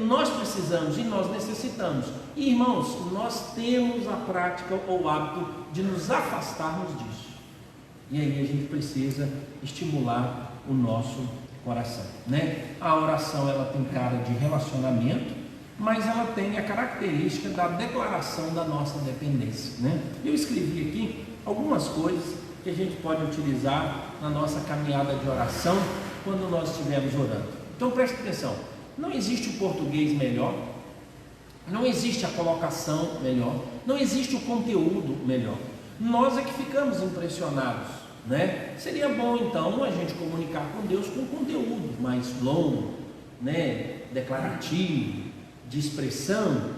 nós precisamos e nós necessitamos. E, irmãos, nós temos a prática ou o hábito de nos afastarmos disso. E aí a gente precisa estimular o nosso coração, né? A oração, ela tem cara de relacionamento, mas ela tem a característica da declaração da nossa dependência, né? Eu escrevi aqui algumas coisas que a gente pode utilizar na nossa caminhada de oração quando nós estivermos orando. Então preste atenção, não existe o português melhor, não existe a colocação melhor, não existe o conteúdo melhor. Nós é que ficamos impressionados, né? Seria bom então a gente comunicar com Deus com conteúdo mais longo, né? Declarativo, de expressão,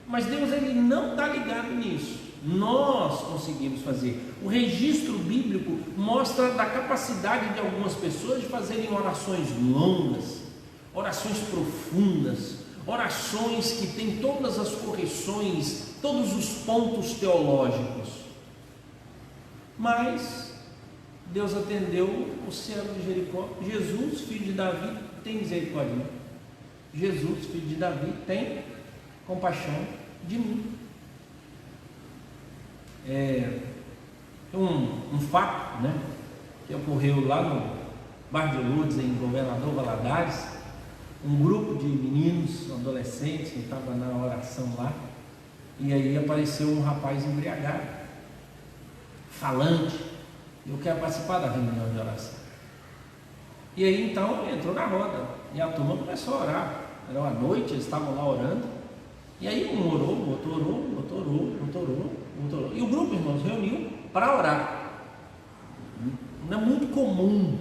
mas Deus, ele não está ligado nisso. Nós conseguimos fazer. O registro bíblico mostra da capacidade de algumas pessoas de fazerem orações longas, orações profundas, orações que têm todas as correções, todos os pontos teológicos. Mas Deus atendeu o servo de Jericó. Jesus, filho de Davi, tem misericórdia. Jesus, filho de Davi, tem compaixão de mim. Um fato, né, que ocorreu lá no bairro de Lourdes, em Governador Valadares. Um grupo de meninos, adolescentes, que estavam na oração lá, e aí apareceu um rapaz embriagado, falante. Eu quero participar da reunião de oração. E aí então entrou na roda, e a turma começou a orar. Era uma noite, eles estavam lá orando, e aí um orou, o outro orou, o outro orou, o outro orou, o outro orou. E o grupo, irmãos, reuniu para orar. Não é muito comum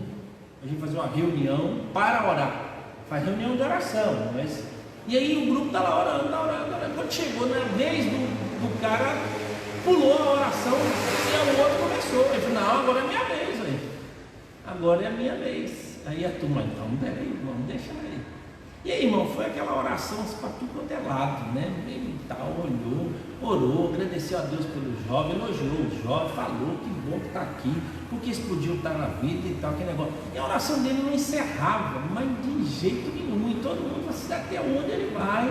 a gente fazer uma reunião para orar. Faz reunião de oração, mas... E aí o grupo está lá orando, orando. Quando chegou na vez do cara, pulou a oração, e o outro começou. Ele falou, não, agora é minha vez, aí. Agora é a minha vez. Aí a turma, então, peraí, vamos deixar aí. E aí, irmão, foi aquela oração para tudo quanto é lado, né? Ele tal, olhou, orou, agradeceu a Deus pelo jovem, elogiou o jovem, falou que bom que está aqui, porque eles podiam estar na vida e tal, aquele negócio. E a oração dele não encerrava, mas de jeito nenhum, e todo mundo assim, até onde ele vai.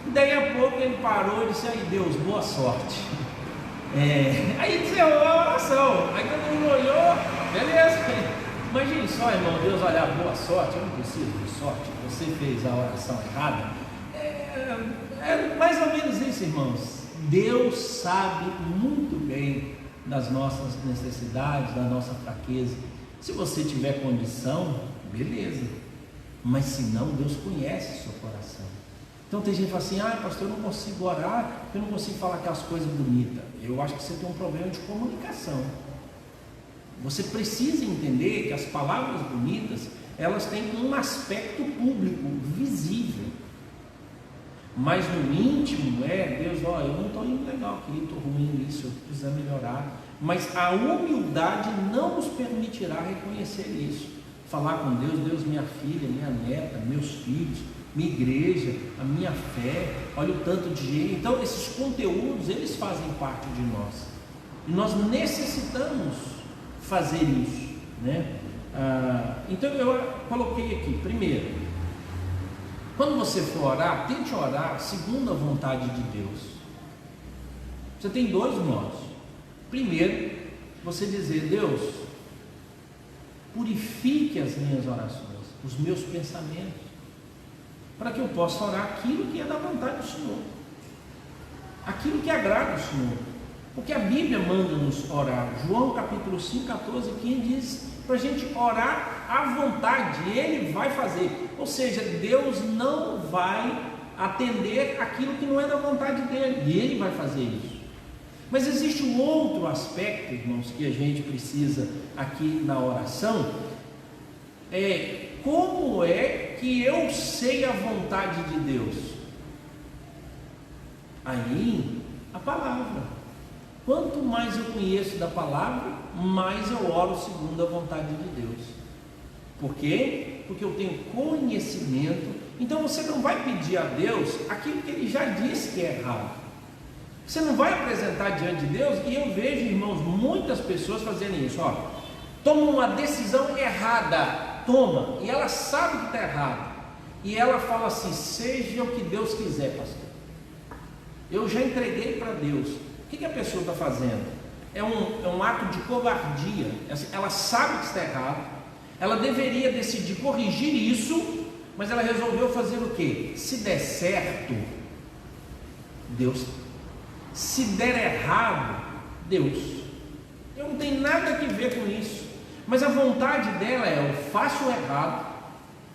E daí a pouco ele parou e disse, aí Deus, boa sorte. Aí encerrou a oração, aí todo mundo olhou, beleza. Imagine só, irmão, Deus olhar, boa sorte, eu não preciso de sorte, você fez a oração errada. É mais ou menos isso, irmãos. Deus sabe muito bem das nossas necessidades, da nossa fraqueza. Se você tiver condição, beleza, mas se não, Deus conhece o seu coração. Então tem gente que fala assim, pastor, eu não consigo orar, eu não consigo falar aquelas coisas bonitas. Eu acho que você tem um problema de comunicação. Você precisa entender que as palavras bonitas, elas têm um aspecto público, visível. Mas no íntimo, Deus, eu não estou indo legal aqui, estou ruim nisso, eu preciso melhorar. Mas a humildade não nos permitirá reconhecer isso. Falar com Deus, Deus, minha filha, minha neta, meus filhos, minha igreja, a minha fé, olha o tanto de gente. Então esses conteúdos, eles fazem parte de nós. E nós necessitamos fazer isso, né? Então eu coloquei aqui, primeiro, quando você for orar, tente orar segundo a vontade de Deus. Você tem dois modos. Primeiro, você dizer, Deus, purifique as minhas orações, os meus pensamentos, para que eu possa orar aquilo que é da vontade do Senhor, aquilo que agrada o Senhor. Porque a Bíblia manda-nos orar. João capítulo 5, 14 e 15 diz para a gente orar à vontade, Ele vai fazer. Ou seja, Deus não vai atender aquilo que não é da vontade dEle, e Ele vai fazer isso. Mas existe um outro aspecto, irmãos, que a gente precisa aqui na oração, como é que eu sei a vontade de Deus? Aí, a palavra. Quanto mais eu conheço da palavra, mais eu oro segundo a vontade de Deus. Por quê? Porque eu tenho conhecimento. Então você não vai pedir a Deus aquilo que Ele já disse que é errado. Você não vai apresentar diante de Deus. E eu vejo, irmãos, muitas pessoas fazendo isso. Toma uma decisão errada, e ela sabe que está errado, e ela fala assim: seja o que Deus quiser, pastor, eu já entreguei para Deus. O que a pessoa está fazendo? É um ato de covardia. Ela sabe que está errado, ela deveria decidir corrigir isso, mas ela resolveu fazer o quê? Se der certo, Deus; se der errado, Deus. Eu não tenho nada a ver com isso, mas a vontade dela é: eu faço o errado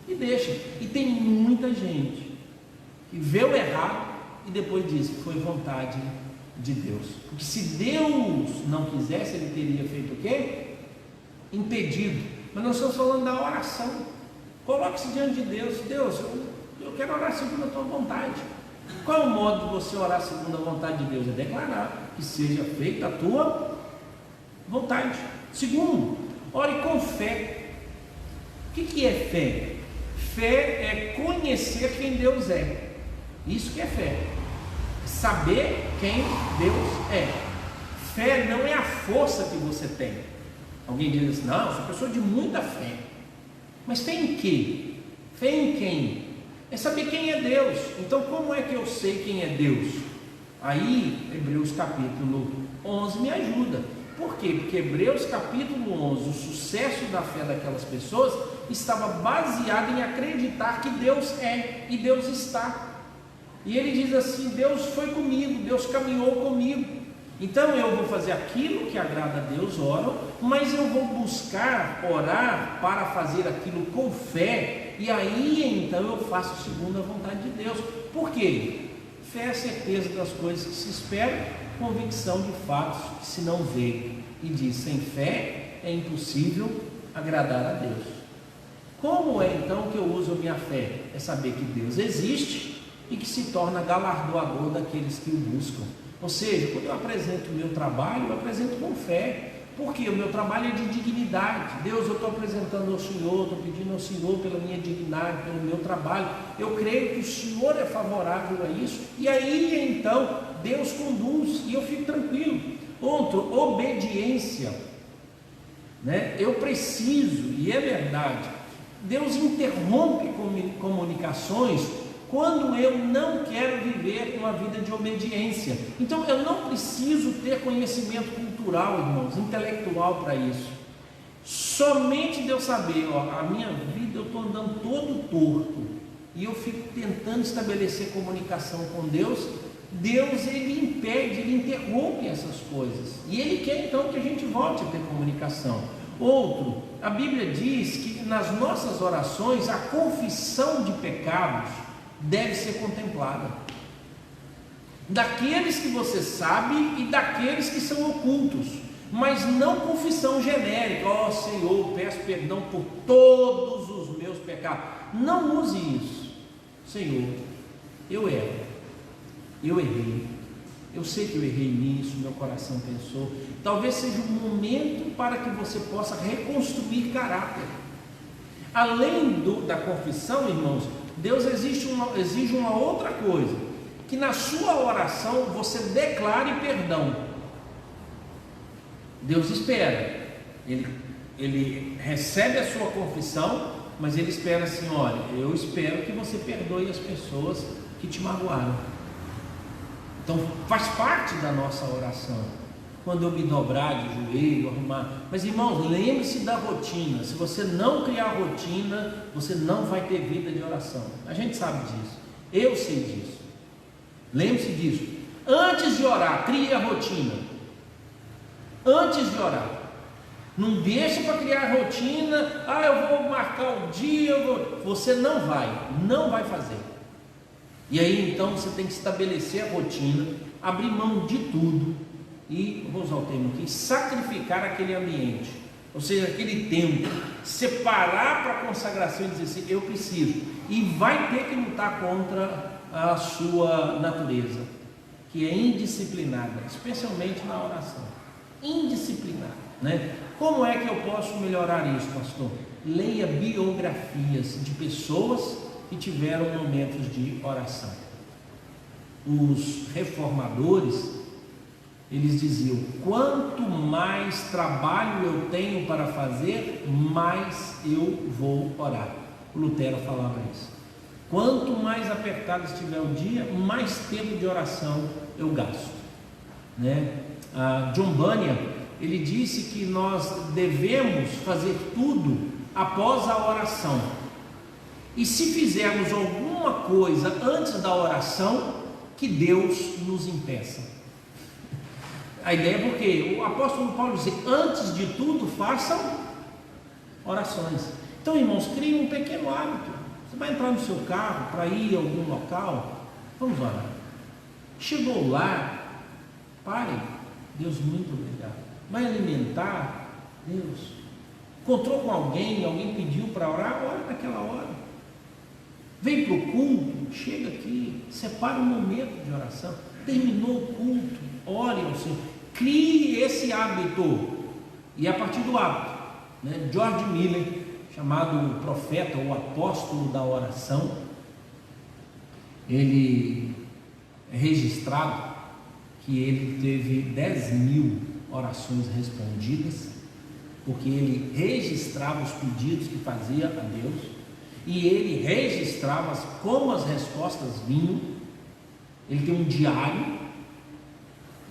e deixa. E tem muita gente que vê o errado e depois diz que foi vontade de Deus. Porque se Deus não quisesse, Ele teria feito o quê? Impedido. Mas nós estamos falando da oração. Coloque-se diante de Deus. Deus, eu quero orar segundo a tua vontade. Qual é o modo de você orar segundo a vontade de Deus? É declarar que seja feita a tua vontade. Segundo, ore com fé. O que é fé? Fé é conhecer quem Deus é. Isso que é fé. Saber quem Deus é. Fé não é a força que você tem. Alguém diz assim: não, eu sou pessoa de muita fé. Mas fé em quê? Fé em quem? É saber quem é Deus. Então como é que eu sei quem é Deus? Aí Hebreus capítulo 11 me ajuda. Por quê? Porque Hebreus capítulo 11, o sucesso da fé daquelas pessoas estava baseado em acreditar que Deus é e Deus está. E ele diz assim: Deus foi comigo, Deus caminhou comigo. Então eu vou fazer aquilo que agrada a Deus, oro, mas eu vou buscar orar para fazer aquilo com fé, e aí então eu faço segundo a vontade de Deus. Por quê? Fé é a certeza das coisas que se esperam, convicção de fatos que se não vê. E diz: sem fé é impossível agradar a Deus. Como é então que eu uso a minha fé? É saber que Deus existe e que se torna galardoador daqueles que o buscam. Ou seja, quando eu apresento o meu trabalho, eu apresento com fé, porque o meu trabalho é de dignidade. Deus, eu estou apresentando ao Senhor, estou pedindo ao Senhor pela minha dignidade, pelo meu trabalho. Eu creio que o Senhor é favorável a isso, e aí então Deus conduz e eu fico tranquilo. Outro, obediência, né? Eu preciso, e é verdade, Deus interrompe comunicações quando eu não quero viver uma vida de obediência. Então eu não preciso ter conhecimento cultural, irmãos, intelectual para isso. Somente de eu saber, a minha vida eu estou andando todo torto, e eu fico tentando estabelecer comunicação com Deus. Deus, Ele impede, Ele interrompe essas coisas, e Ele quer então que a gente volte a ter comunicação. Outro, a Bíblia diz que nas nossas orações a confissão de pecados deve ser contemplada, daqueles que você sabe e daqueles que são ocultos, mas não confissão genérica: ó Senhor, peço perdão por todos os meus pecados. Não use isso. Senhor, eu erro, eu errei, eu sei que eu errei nisso, meu coração pensou. Talvez seja um momento para que você possa reconstruir caráter. Além da confissão, irmãos, Deus exige uma outra coisa: que na sua oração você declare perdão. Deus espera, Ele recebe a sua confissão, mas Ele espera assim: olha, eu espero que você perdoe as pessoas que te magoaram. Então faz parte da nossa oração. Quando eu me dobrar de joelho, arrumar. Mas irmãos, lembre-se da rotina. Se você não criar rotina, você não vai ter vida de oração. A gente sabe disso, eu sei disso. Lembre-se disso. Antes de orar, crie a rotina. Antes de orar, não deixe para criar a rotina. Eu vou marcar o dia, você não vai fazer. E aí então você tem que estabelecer a rotina, abrir mão de tudo e, vou usar o termo aqui, sacrificar aquele ambiente. ou seja, aquele tempo, separar para a consagração e dizer assim, eu preciso, e vai ter que lutar contra a sua natureza, que é indisciplinada, especialmente na oração, indisciplinada, né? Como é que eu posso melhorar isso, pastor? Leia biografias de pessoas que tiveram momentos de oração. Os reformadores, eles diziam, quanto mais trabalho eu tenho para fazer, mais eu vou orar. O Lutero falava isso. Quanto mais apertado estiver o dia, mais tempo de oração eu gasto, né? John Bunyan, ele disse que nós devemos fazer tudo após a oração, e se fizermos alguma coisa antes da oração, que Deus nos impeça. A ideia é porque o apóstolo Paulo diz, antes de tudo façam orações. Então, irmãos, criem um pequeno hábito. Você vai entrar no seu carro para ir a algum local, vamos orar. Chegou lá, pare, Deus, muito obrigado. Vai alimentar, Deus. Encontrou com alguém pediu para orar, ora naquela hora. Vem para o culto, chega aqui, separa um momento de oração. Terminou o culto, ore ao Senhor. Crie esse hábito. E a partir do hábito, né, George Miller, chamado profeta ou apóstolo da oração, ele é registrado que ele teve 10.000 orações respondidas, porque ele registrava os pedidos que fazia a Deus, e ele registrava como as respostas vinham. Ele tem um diário,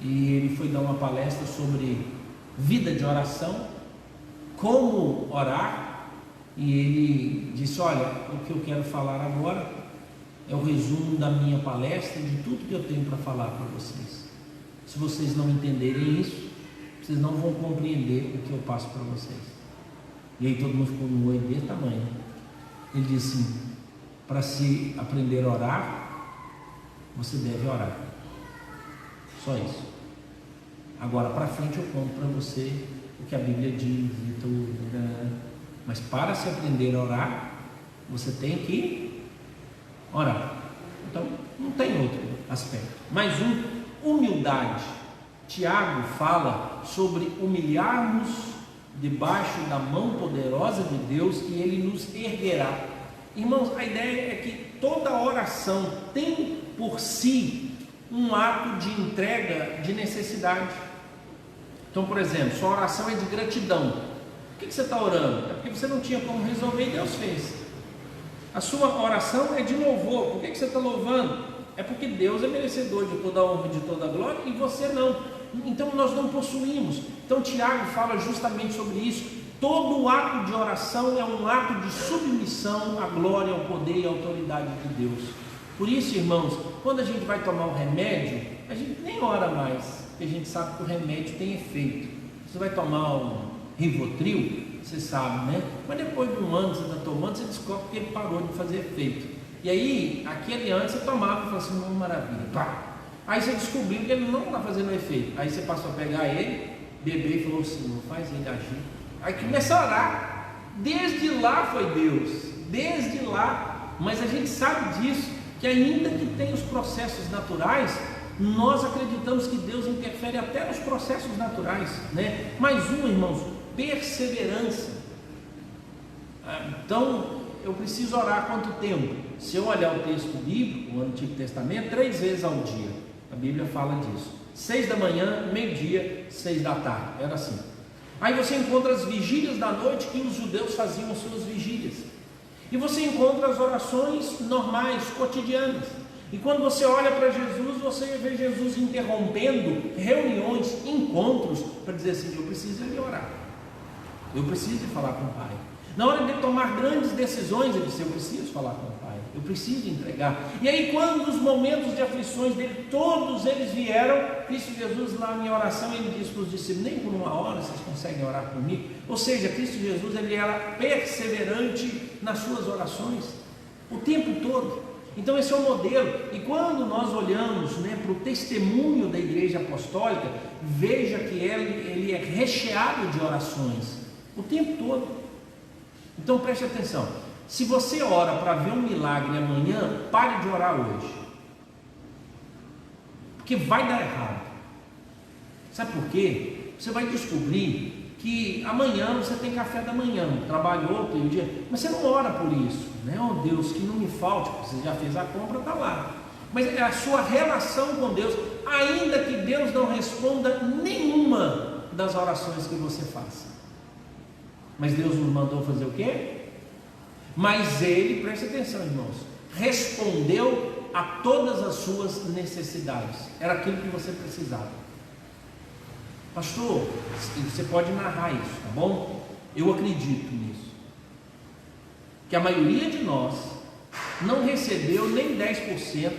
e ele foi dar uma palestra sobre vida de oração, como orar, e ele disse, olha, o que eu quero falar agora é o resumo da minha palestra, de tudo que eu tenho para falar para vocês. Se vocês não entenderem isso, vocês não vão compreender o que eu passo para vocês. E aí todo mundo ficou no olho desse tamanho. Ele disse assim, para se aprender a orar, você deve orar. Só isso. Agora para frente eu conto para você o que a Bíblia diz e tudo, né? Mas para se aprender a orar, você tem que orar. Então não tem outro aspecto. Mais humildade. Tiago fala sobre humilharmos debaixo da mão poderosa de Deus e Ele nos erguerá. Irmãos, a ideia é que toda oração tem por si um ato de entrega de necessidade. Então, por exemplo, sua oração é de gratidão. Por que você está orando? É porque você não tinha como resolver e Deus fez. A sua oração é de louvor. Por que você está louvando? É porque Deus é merecedor de toda a honra e de toda a glória e você não. Então nós não possuímos. Então Tiago fala justamente sobre isso. Todo ato de oração é um ato de submissão à glória, ao poder e à autoridade de Deus. Por isso, irmãos, quando a gente vai tomar o remédio, a gente nem ora mais, porque a gente sabe que o remédio tem efeito. Você vai tomar um Rivotril, você sabe, né? Mas depois de um ano que você está tomando, você descobre que ele parou de fazer efeito. E aí, aquele ano você tomava e falava assim, maravilha, pá. Aí você descobriu que ele não está fazendo efeito. Aí você passou a pegar ele, beber e falou assim, não faz ele agir. Aí começa a orar. Desde lá foi Deus, desde lá. Mas a gente sabe disso, que ainda que tem os processos naturais, nós acreditamos que Deus interfere até nos processos naturais, né? Mais irmãos, perseverança. Então, eu preciso orar quanto tempo? Se eu olhar o texto bíblico, o Antigo Testamento, 3 vezes ao dia. A Bíblia fala disso. 6 da manhã, meio-dia, 6 da tarde. Era assim. Aí você encontra as vigílias da noite que os judeus faziam as suas vigílias. E você encontra as orações normais, cotidianas. E quando você olha para Jesus, você vê Jesus interrompendo reuniões, encontros, para dizer assim, eu preciso de orar. Eu preciso de falar com o Pai. Na hora de tomar grandes decisões, ele disse, eu preciso falar com o Pai. Eu preciso entregar. E aí quando os momentos de aflições dele, todos eles vieram, Cristo Jesus lá em oração, ele disse para os discípulos, nem por uma hora vocês conseguem orar comigo. Ou seja, Cristo Jesus, ele era perseverante nas suas orações, o tempo todo. Então esse é o modelo. E quando nós olhamos, né, para o testemunho da igreja apostólica, veja que ele é recheado de orações. O tempo todo. Então preste atenção. Se você ora para ver um milagre amanhã, pare de orar hoje. Porque vai dar errado. Sabe por quê? Você vai descobrir que amanhã você tem café da manhã, trabalhou, tem o dia, mas você não ora por isso, né? Oh Deus, que não me falte, você já fez a compra, está lá. Mas é a sua relação com Deus, ainda que Deus não responda nenhuma das orações que você faça. Mas Deus nos mandou fazer o quê? Mas Ele, preste atenção, irmãos, respondeu a todas as suas necessidades. Era aquilo que você precisava. Pastor, você pode narrar isso, tá bom? Eu acredito nisso. Que a maioria de nós não recebeu nem 10%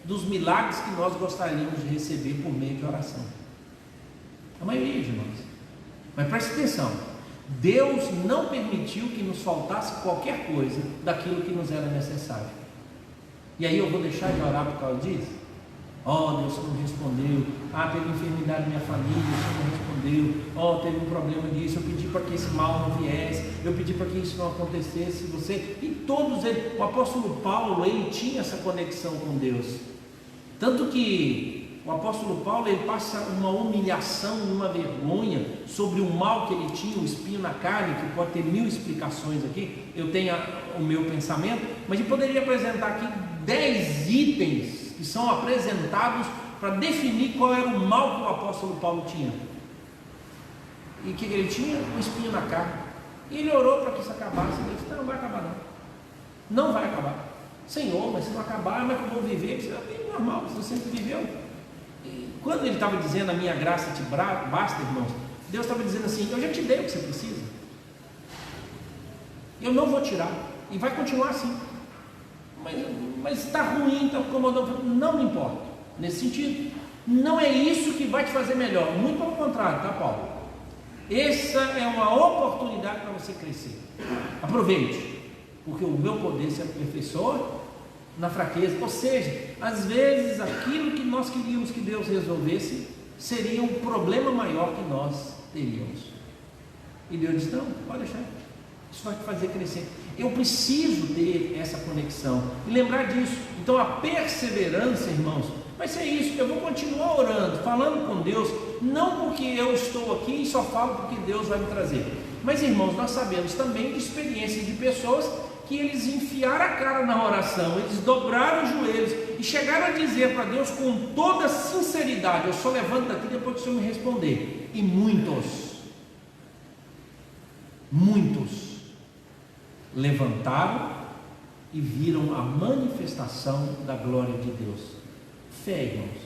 dos milagres que nós gostaríamos de receber por meio de oração. A maioria de nós. Mas preste atenção, Deus não permitiu que nos faltasse qualquer coisa daquilo que nos era necessário. E aí eu vou deixar de orar por causa disso? Oh, Deus não respondeu. Ah, teve enfermidade na minha família, Deus não respondeu. Oh, teve um problema disso, eu pedi para que esse mal não viesse, eu pedi para que isso não acontecesse. E todos eles, o apóstolo Paulo, ele tinha essa conexão com Deus. Tanto que o apóstolo Paulo, ele passa uma humilhação, uma vergonha sobre o mal que ele tinha, o espinho na carne, que pode ter 1000 explicações aqui. Eu tenho o meu pensamento, mas eu poderia apresentar aqui 10 itens que são apresentados para definir qual era o mal que o apóstolo Paulo tinha. E o que ele tinha? Um espinho na carne. E ele orou para que isso acabasse. Ele disse: não vai acabar não. Não vai acabar. Senhor, mas se não acabar, como é que eu vou viver? Isso é bem normal, você sempre viveu. E quando ele estava dizendo a minha graça te basta, irmãos, Deus estava dizendo assim: eu já te dei o que você precisa. Eu não vou tirar. E vai continuar assim. Mas está ruim, está incomodando. Não me importa. Nesse sentido, não é isso que vai te fazer melhor. Muito pelo contrário, tá, Paulo? Essa é uma oportunidade para você crescer. Aproveite, porque o meu poder se aperfeiçoa na fraqueza. Ou seja, às vezes aquilo que nós queríamos que Deus resolvesse seria um problema maior que nós teríamos. E Deus diz: não, pode deixar. Isso vai te fazer crescer. Eu preciso ter essa conexão e lembrar disso. Então a perseverança, irmãos, vai ser isso. Eu vou continuar orando, falando com Deus, não porque eu estou aqui e só falo porque Deus vai me trazer. Mas, irmãos, nós sabemos também de experiência de pessoas que eles enfiaram a cara na oração, eles dobraram os joelhos e chegaram a dizer para Deus com toda sinceridade: eu só levanto daqui depois que o Senhor me responder. E muitos levantaram e viram a manifestação da glória de Deus. Fé, irmãos.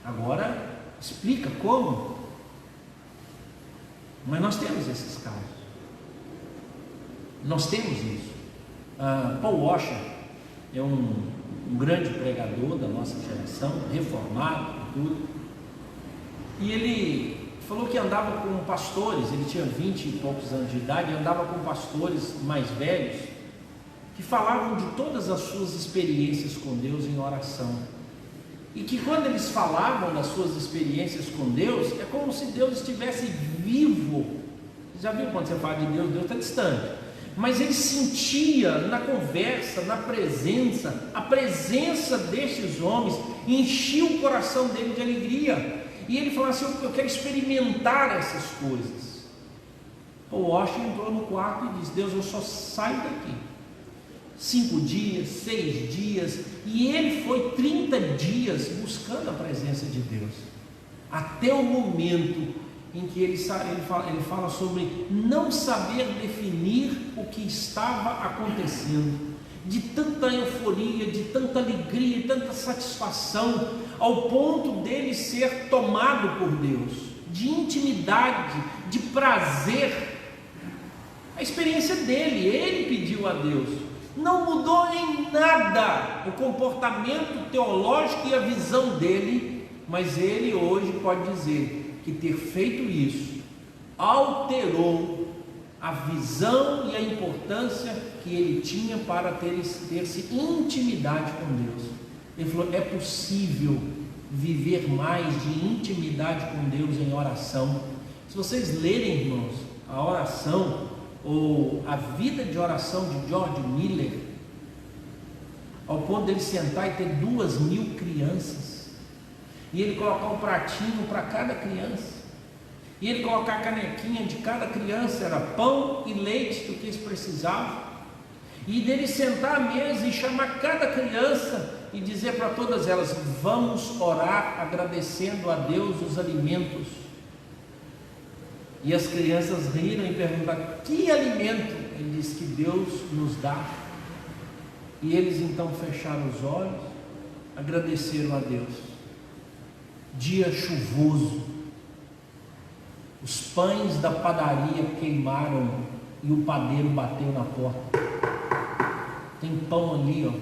Agora explica como. Mas nós temos esses casos. Nós temos isso. Paul Washer é um grande pregador da nossa geração, reformado e tudo. E ele falou que andava com pastores, ele tinha 20 e poucos anos de idade, e andava com pastores mais velhos, que falavam de todas as suas experiências com Deus em oração. E que quando eles falavam das suas experiências com Deus, é como se Deus estivesse vivo. Já viu quando você fala de Deus, Deus está distante. Mas ele sentia na conversa, na presença, a presença destes homens, e enchia o coração dele de alegria. E ele falou assim: eu quero experimentar essas coisas. O Washington entrou no quarto e disse: Deus, eu só saio daqui 5 dias, 6 dias. E ele foi 30 dias buscando a presença de Deus, até o momento em que ele fala sobre não saber definir o que estava acontecendo, de tanta euforia, de tanta alegria, de tanta satisfação, ao ponto dele ser tomado por Deus, de intimidade, de prazer. A experiência dele, ele pediu a Deus, não mudou em nada o comportamento teológico e a visão dele, mas ele hoje pode dizer que ter feito isso alterou a visão e a importância que ele tinha para ter-se intimidade com Deus. Ele falou: é possível viver mais de intimidade com Deus em oração. Se vocês lerem, irmãos, a oração ou a vida de oração de George Miller, ao ponto dele sentar e ter 2.000 crianças, e ele colocar um pratinho para cada criança, e ele colocar a canequinha de cada criança, era pão e leite do que eles precisavam, e dele sentar à mesa e chamar cada criança e dizer para todas elas: vamos orar agradecendo a Deus os alimentos. E as crianças riram e perguntaram: que alimento? Ele disse que Deus nos dá. E eles então fecharam os olhos, agradeceram a Deus. Dia chuvoso, os pães da padaria queimaram e o padeiro bateu na porta. Tem pão ali,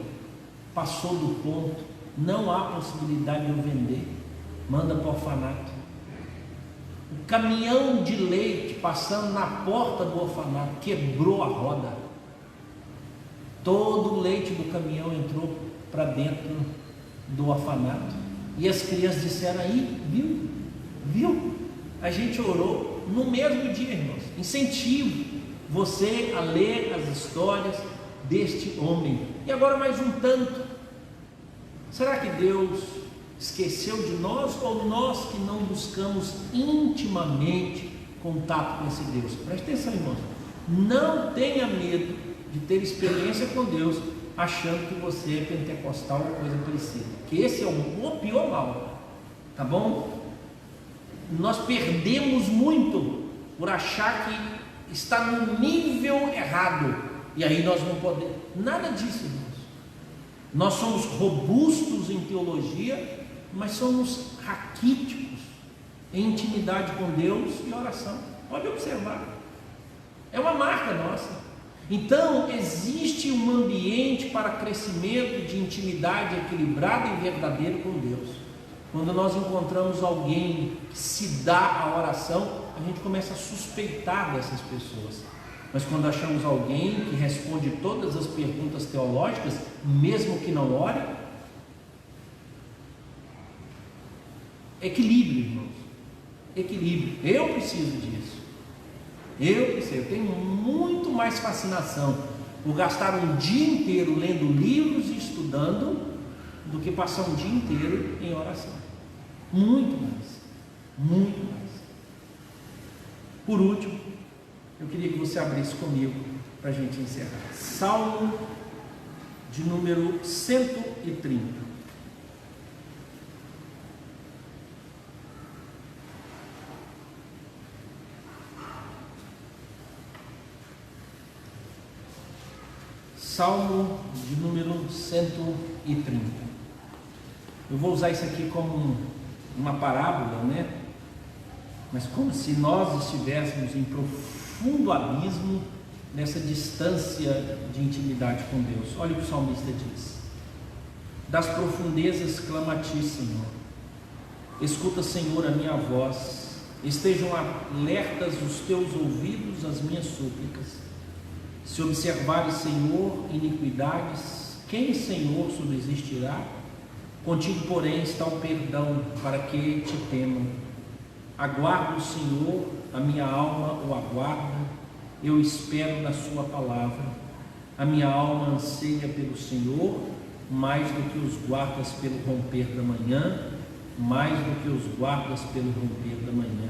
passou do ponto, não há possibilidade de eu vender, manda para o orfanato. O caminhão de leite passando na porta do orfanato quebrou a roda, todo o leite do caminhão entrou para dentro do orfanato, e as crianças disseram: aí, viu, a gente orou no mesmo dia, irmãos. Incentivo você a ler as histórias deste homem. E agora mais um tanto: será que Deus esqueceu de nós, ou nós que não buscamos intimamente contato com esse Deus? Preste atenção, irmãos, não tenha medo de ter experiência com Deus achando que você é pentecostal ou coisa parecida, que esse é o pior mal, tá bom? Nós perdemos muito por achar que está no nível errado, e aí nós não podemos, nada disso, irmãos. Nós somos robustos em teologia, mas somos raquíticos em intimidade com Deus e oração. Pode observar, é uma marca nossa. Então existe um ambiente para crescimento de intimidade equilibrada e verdadeiro com Deus. Quando nós encontramos alguém que se dá à oração, a gente começa a suspeitar dessas pessoas. Mas quando achamos alguém que responde todas as perguntas teológicas, mesmo que não ore, equilíbrio, irmãos, equilíbrio. Eu preciso disso. Eu tenho muito mais fascinação por gastar um dia inteiro lendo livros e estudando do que passar um dia inteiro em oração. Muito mais. Por último, eu queria que você abrisse comigo para a gente encerrar. Salmo de número 130. Salmo de número 130. Eu vou usar isso aqui como uma parábola, né? Mas como se nós estivéssemos em profundo abismo nessa distância de intimidade com Deus. Olha o que o salmista diz: das profundezas clama a ti, Senhor. Escuta, Senhor, a minha voz. Estejam alertas os teus ouvidos às minhas súplicas. Se observares, Senhor, iniquidades, quem, Senhor, subsistirá? Contigo, porém, está o perdão, para que te temam. Aguardo o Senhor, a minha alma o aguarda, eu espero na sua palavra. A minha alma anseia pelo Senhor, mais do que os guardas pelo romper da manhã, mais do que os guardas pelo romper da manhã.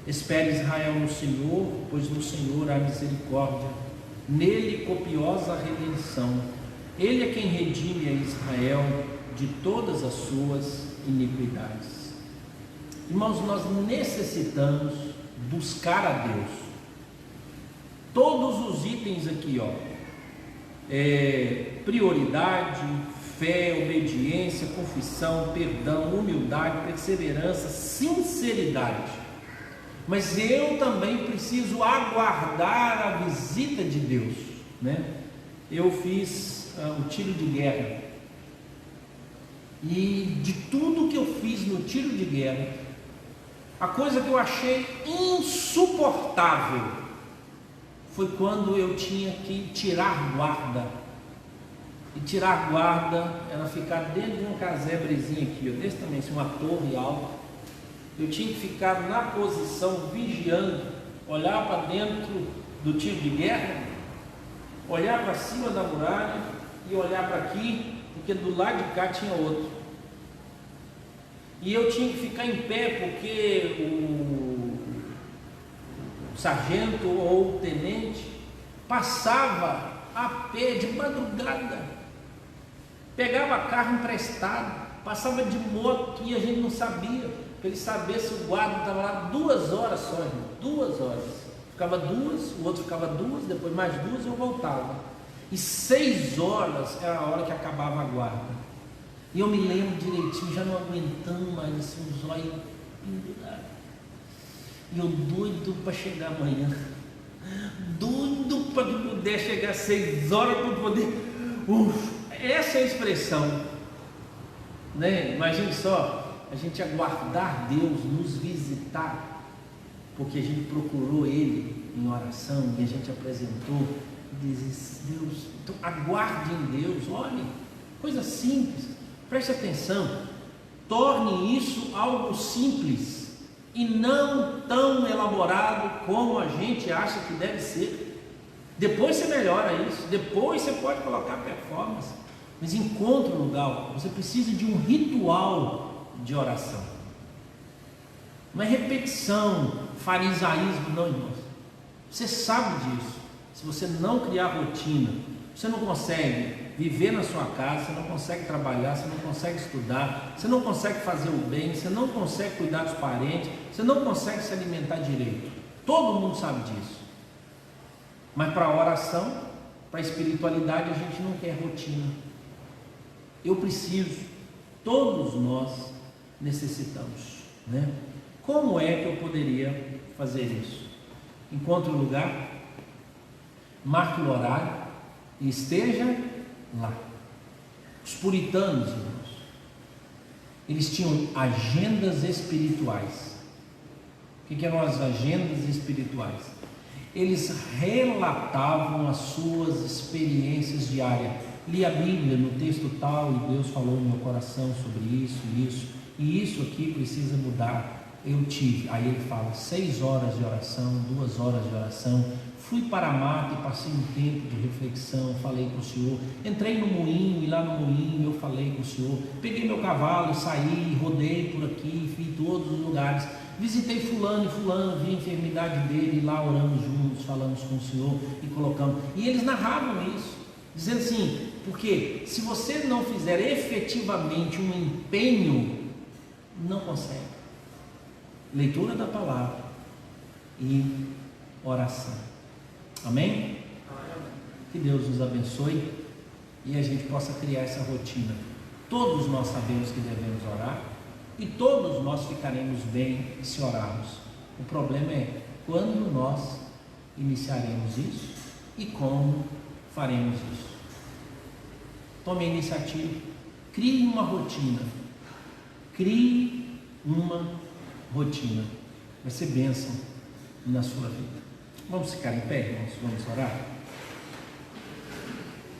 Espere, Israel, no Senhor, pois no Senhor há misericórdia, nele copiosa redenção. Ele é quem redime a Israel de todas as suas iniquidades. Irmãos, nós necessitamos buscar a Deus. Todos os itens aqui, prioridade, fé, obediência, confissão, perdão, humildade, perseverança, sinceridade. Mas eu também preciso aguardar a visita de Deus, né? Eu fiz o tiro de guerra, e de tudo que eu fiz no tiro de guerra, a coisa que eu achei insuportável foi quando eu tinha que tirar guarda. E tirar guarda era ficar dentro de um casebrezinho aqui, desse tamanho, assim, uma torre alta. Eu tinha que ficar na posição vigiando. olhar para dentro do tiro de guerra, olhar para cima da muralha e olhar para aqui, porque do lado de cá tinha outro. E eu tinha que ficar em pé porque o sargento ou o tenente passava a pé de madrugada, pegava carro emprestado, passava de moto e a gente não sabia, para ele saber se o guarda estava lá 2 horas só, irmão, 2 horas. Ficava 2, o outro ficava 2, depois mais 2 eu voltava. E 6 horas era a hora que acabava a guarda. E eu me lembro direitinho, já não aguentando mais assim, os olhos pendurados. E eu doido para chegar amanhã. Doido para poder chegar às 6 horas para poder. Essa é a expressão, né? Imagine só, a gente aguardar Deus nos visitar, porque a gente procurou Ele em oração e a gente apresentou. Diz Deus, então aguarde em Deus. Olhe, coisa simples, preste atenção, torne isso algo simples e não tão elaborado como a gente acha que deve ser. Depois você melhora isso, depois você pode colocar performance, mas encontre um lugar. Você precisa de um ritual de oração, não é repetição, farisaísmo, não, irmãos. Você sabe disso. Se você não criar rotina, você não consegue viver na sua casa, você não consegue trabalhar, você não consegue estudar, você não consegue fazer o bem, você não consegue cuidar dos parentes, você não consegue se alimentar direito. Todo mundo sabe disso. Mas para a oração, para a espiritualidade, a gente não quer rotina. Eu preciso, todos nós necessitamos, né? Como é que eu poderia fazer isso? Encontre um lugar, marque o horário e esteja lá. Os puritanos, irmãos, eles tinham agendas espirituais. O que eram as agendas espirituais? Eles relatavam as suas experiências diárias. Li a Bíblia no texto tal e Deus falou no meu coração sobre isso, e isso aqui precisa mudar. Eu tive, aí ele fala, 6 horas de oração, 2 horas de oração. Fui para a mata e passei um tempo de reflexão, falei com o Senhor. Entrei no moinho e lá no moinho eu falei com o Senhor. Peguei meu cavalo, saí, rodei por aqui, fui em todos os lugares. Visitei fulano e fulano, vi a enfermidade dele, e lá oramos juntos, falamos com o Senhor e colocamos. E eles narravam isso, dizendo assim, porque se você não fizer efetivamente um empenho, não consegue. Leitura da palavra e oração. Amém? Que Deus nos abençoe e a gente possa criar essa rotina. Todos nós sabemos que devemos orar e todos nós ficaremos bem se orarmos. O problema é quando nós iniciaremos isso e como faremos isso. Tome a iniciativa, crie uma rotina. Crie uma rotina. Vai ser bênção na sua vida. Vamos ficar em pé, irmãos? Vamos orar?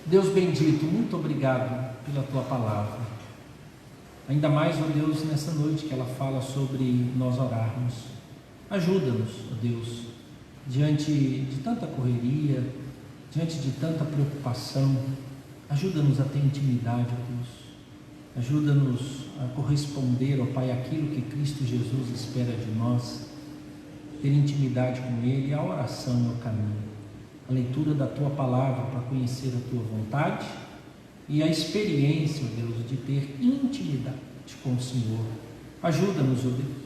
Deus bendito, muito obrigado pela tua palavra. Ainda mais, ó Deus, nessa noite que ela fala sobre nós orarmos. Ajuda-nos, ó Deus, diante de tanta correria, diante de tanta preocupação. Ajuda-nos a ter intimidade, ó Deus. Ajuda-nos a corresponder, ó Pai, aquilo que Cristo Jesus espera de nós. Ter intimidade com Ele, e a oração é o caminho, a leitura da Tua Palavra para conhecer a Tua vontade e a experiência, ó Deus, de ter intimidade com o Senhor. Ajuda-nos, ó Deus,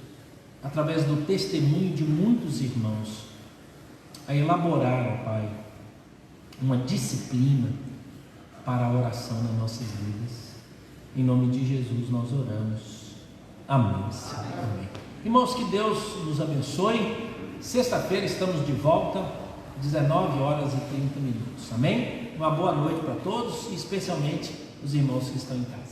através do testemunho de muitos irmãos, a elaborar, ó Pai, uma disciplina para a oração nas nossas vidas. Em nome de Jesus nós oramos. Amém. Amém. Irmãos, que Deus nos abençoe. Sexta-feira estamos de volta, 19 horas e 30 minutos. Amém? Uma boa noite para todos e especialmente os irmãos que estão em casa.